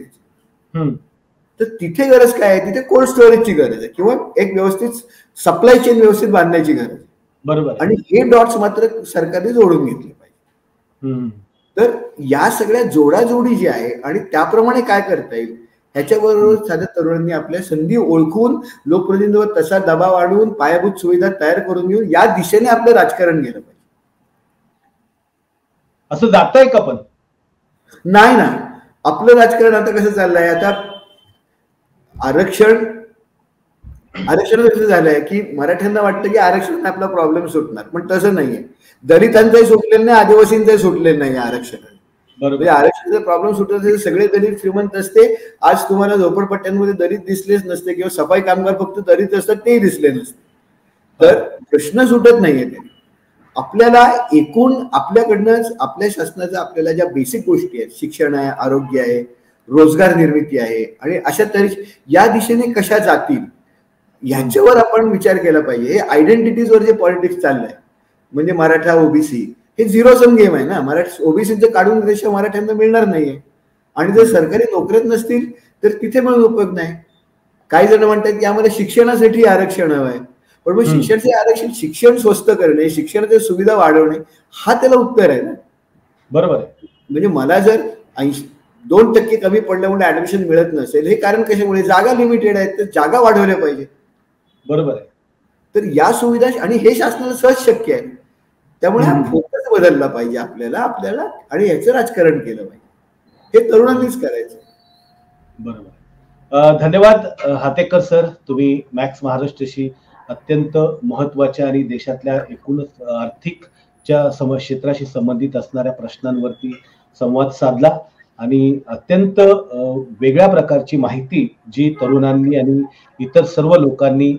तर तिथे गरज काय आहे? तिथे कोल्ड स्टोरेजची गरज आहे किंवा एक व्यवस्थित सप्लाय चेन व्यवस्थित बांधण्याची गरज आहे. बरोबर. आणि हे डॉट्स मात्र सरकारने जोडून घेतले पाहिजे. तर या सगळ्या जोडाजोडी जी आहे आणि त्याप्रमाणे काय करता येईल ह्याच्याबरोबर साध्या तरुणांनी आपल्या संधी ओळखून लोकप्रतिनिधीवर तसा दबाव आणून पायाभूत सुविधा तयार करून घेऊन या दिशेने आपलं राजकारण गेलं पाहिजे. असं जातंय का? पण नाही ना, आपलं राजकारण आता कसं चाललंय, आता आरक्षण कसं झालंय की मराठ्यांना वाटतं की आरक्षण आपला प्रॉब्लेम सुटणार, पण तसं नाहीये. दलितांचाही सुटलेलं नाही, आदिवासींचाही सुटलेलं नाही आरक्षण. म्हणजे आरक्षणाचा प्रॉब्लेम सुटत असेल, सगळे दलित श्रीमंत असते, आज तुम्हाला झोपडपट्ट्यांमध्ये दलित दिसलेच नसते किंवा सफाई कामगार फक्त दलित असतात तेही दिसले नसते. तर प्रश्न सुटत नाहीये. ते आपल्याला एकूण आपल्याकडनंच आपल्या शासनाचं आपल्याला ज्या बेसिक गोष्टी आहेत, शिक्षण आहे, आरोग्य आहे, रोजगार निर्मिती आहे आणि अशा तऱ्हे या दिशेने कशा जातील यांच्यावर आपण विचार केला पाहिजे. आयडेंटिटीजवर जे पॉलिटिक्स चाललंय म्हणजे मराठा ओबीसी हे झिरो सम गेम आहे ना. ओबीसीचं काढून रेषा मराठ्यांना मिळणार नाहीये आणि जर सरकारी नोकऱ्यात नसतील तर तिथे पण उपयोग नाही. काही जण म्हणतात की आम्हाला शिक्षणासाठी आरक्षण हवं आहे, पण मग शिक्षणाचे आरक्षण, शिक्षण स्वस्त करणे, शिक्षणाच्या सुविधा वाढवणे हा त्याला उत्तर आहे ना. बरोबर आहे. म्हणजे मला जर 2% कमी पडल्यामुळे ऍडमिशन मिळत नसेल, हे कारण कशामुळे? जागा लिमिटेड आहेत, तर जागा वाढवल्या पाहिजे. बरोबर आहे. तर या सुविधा आणि हे शासनाला सहज शक्य आहे. त्यामुळे हा फोकस बदलला पाहिजे आपल्याला आणि याचं राजकारण केलं पाहिजे. हे तरुणांनीच करायचं. बरोबर. धन्यवाद हातेकर सर, तुम्ही मॅक्स महाराष्ट्राशी अत्यंत महत्वाच्या आणि देशातल्या एकूणच आर्थिकच्या क्षेत्राशी संबंधित असणाऱ्या प्रश्नांवरती संवाद साधला आणि अत्यंत वेगळ्या प्रकारची माहिती जी तरुणांनी आणि इतर सर्व लोकांनी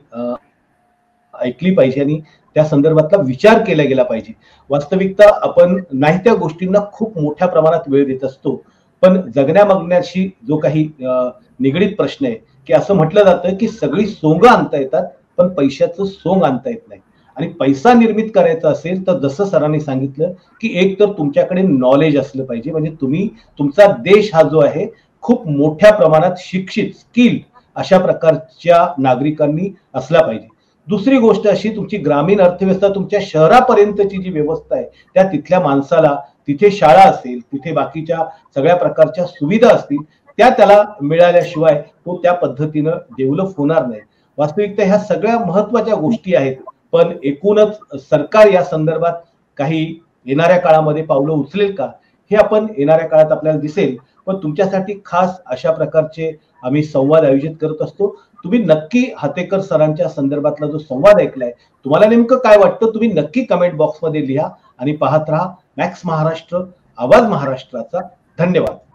ऐकली पाहिजे आणि त्या संदर्भातला विचार केला गेला पाहिजे. वास्तविकता आपण नाही त्या गोष्टींना खूप मोठ्या प्रमाणात वेळ देत असतो, पण जगण्यामागण्याशी जो काही निगडीत प्रश्न आहे की असं म्हटलं जातं की सगळी सोंग आणता येतात पण पैशाचं सोंग आणता येत नाही. आणि पैसा निर्मित करायचा असेल तर जसं सरांनी सांगितलं की एक तर तुमच्याकडे नॉलेज असलं पाहिजे, म्हणजे तुम्ही तुमचा देश हा जो आहे खूप मोठ्या प्रमाणात शिक्षित स्किल अशा प्रकारच्या नागरिकांनी असला पाहिजे. दुसरी गोष्ट अशी, तुमची ग्रामीण अर्थव्यवस्था तुमच्या शहरापर्यंतची जी व्यवस्था आहे त्या तिथल्या माणसाला, तिथे शाळा असेल, तिथे बाकीच्या सगळ्या प्रकारच्या सुविधा असतील, त्याला मिळाल्याशिवाय तो त्या पद्धतीनं डेव्हलप होणार नाही. वास्तविकता ह्या सगळ्या महत्वाच्या गोष्टी आहेत, पण एकूणच सरकार या संदर्भात काही येणाऱ्या काळामध्ये पावलं उचलेल का हे आपण येणाऱ्या काळात आपल्याला दिसेल. पण तुमच्यासाठी खास अशा प्रकारचे आम्ही संवाद आयोजित करत असतो. तुम्ही नक्की हातेकर सरांच्या संदर्भातला जो संवाद ऐकलाय, तुम्हाला नेमकं काय वाटतं तुम्ही नक्की कमेंट बॉक्समध्ये लिहा आणि पाहत राहा मॅक्स महाराष्ट्र, आवाज महाराष्ट्राचा. धन्यवाद.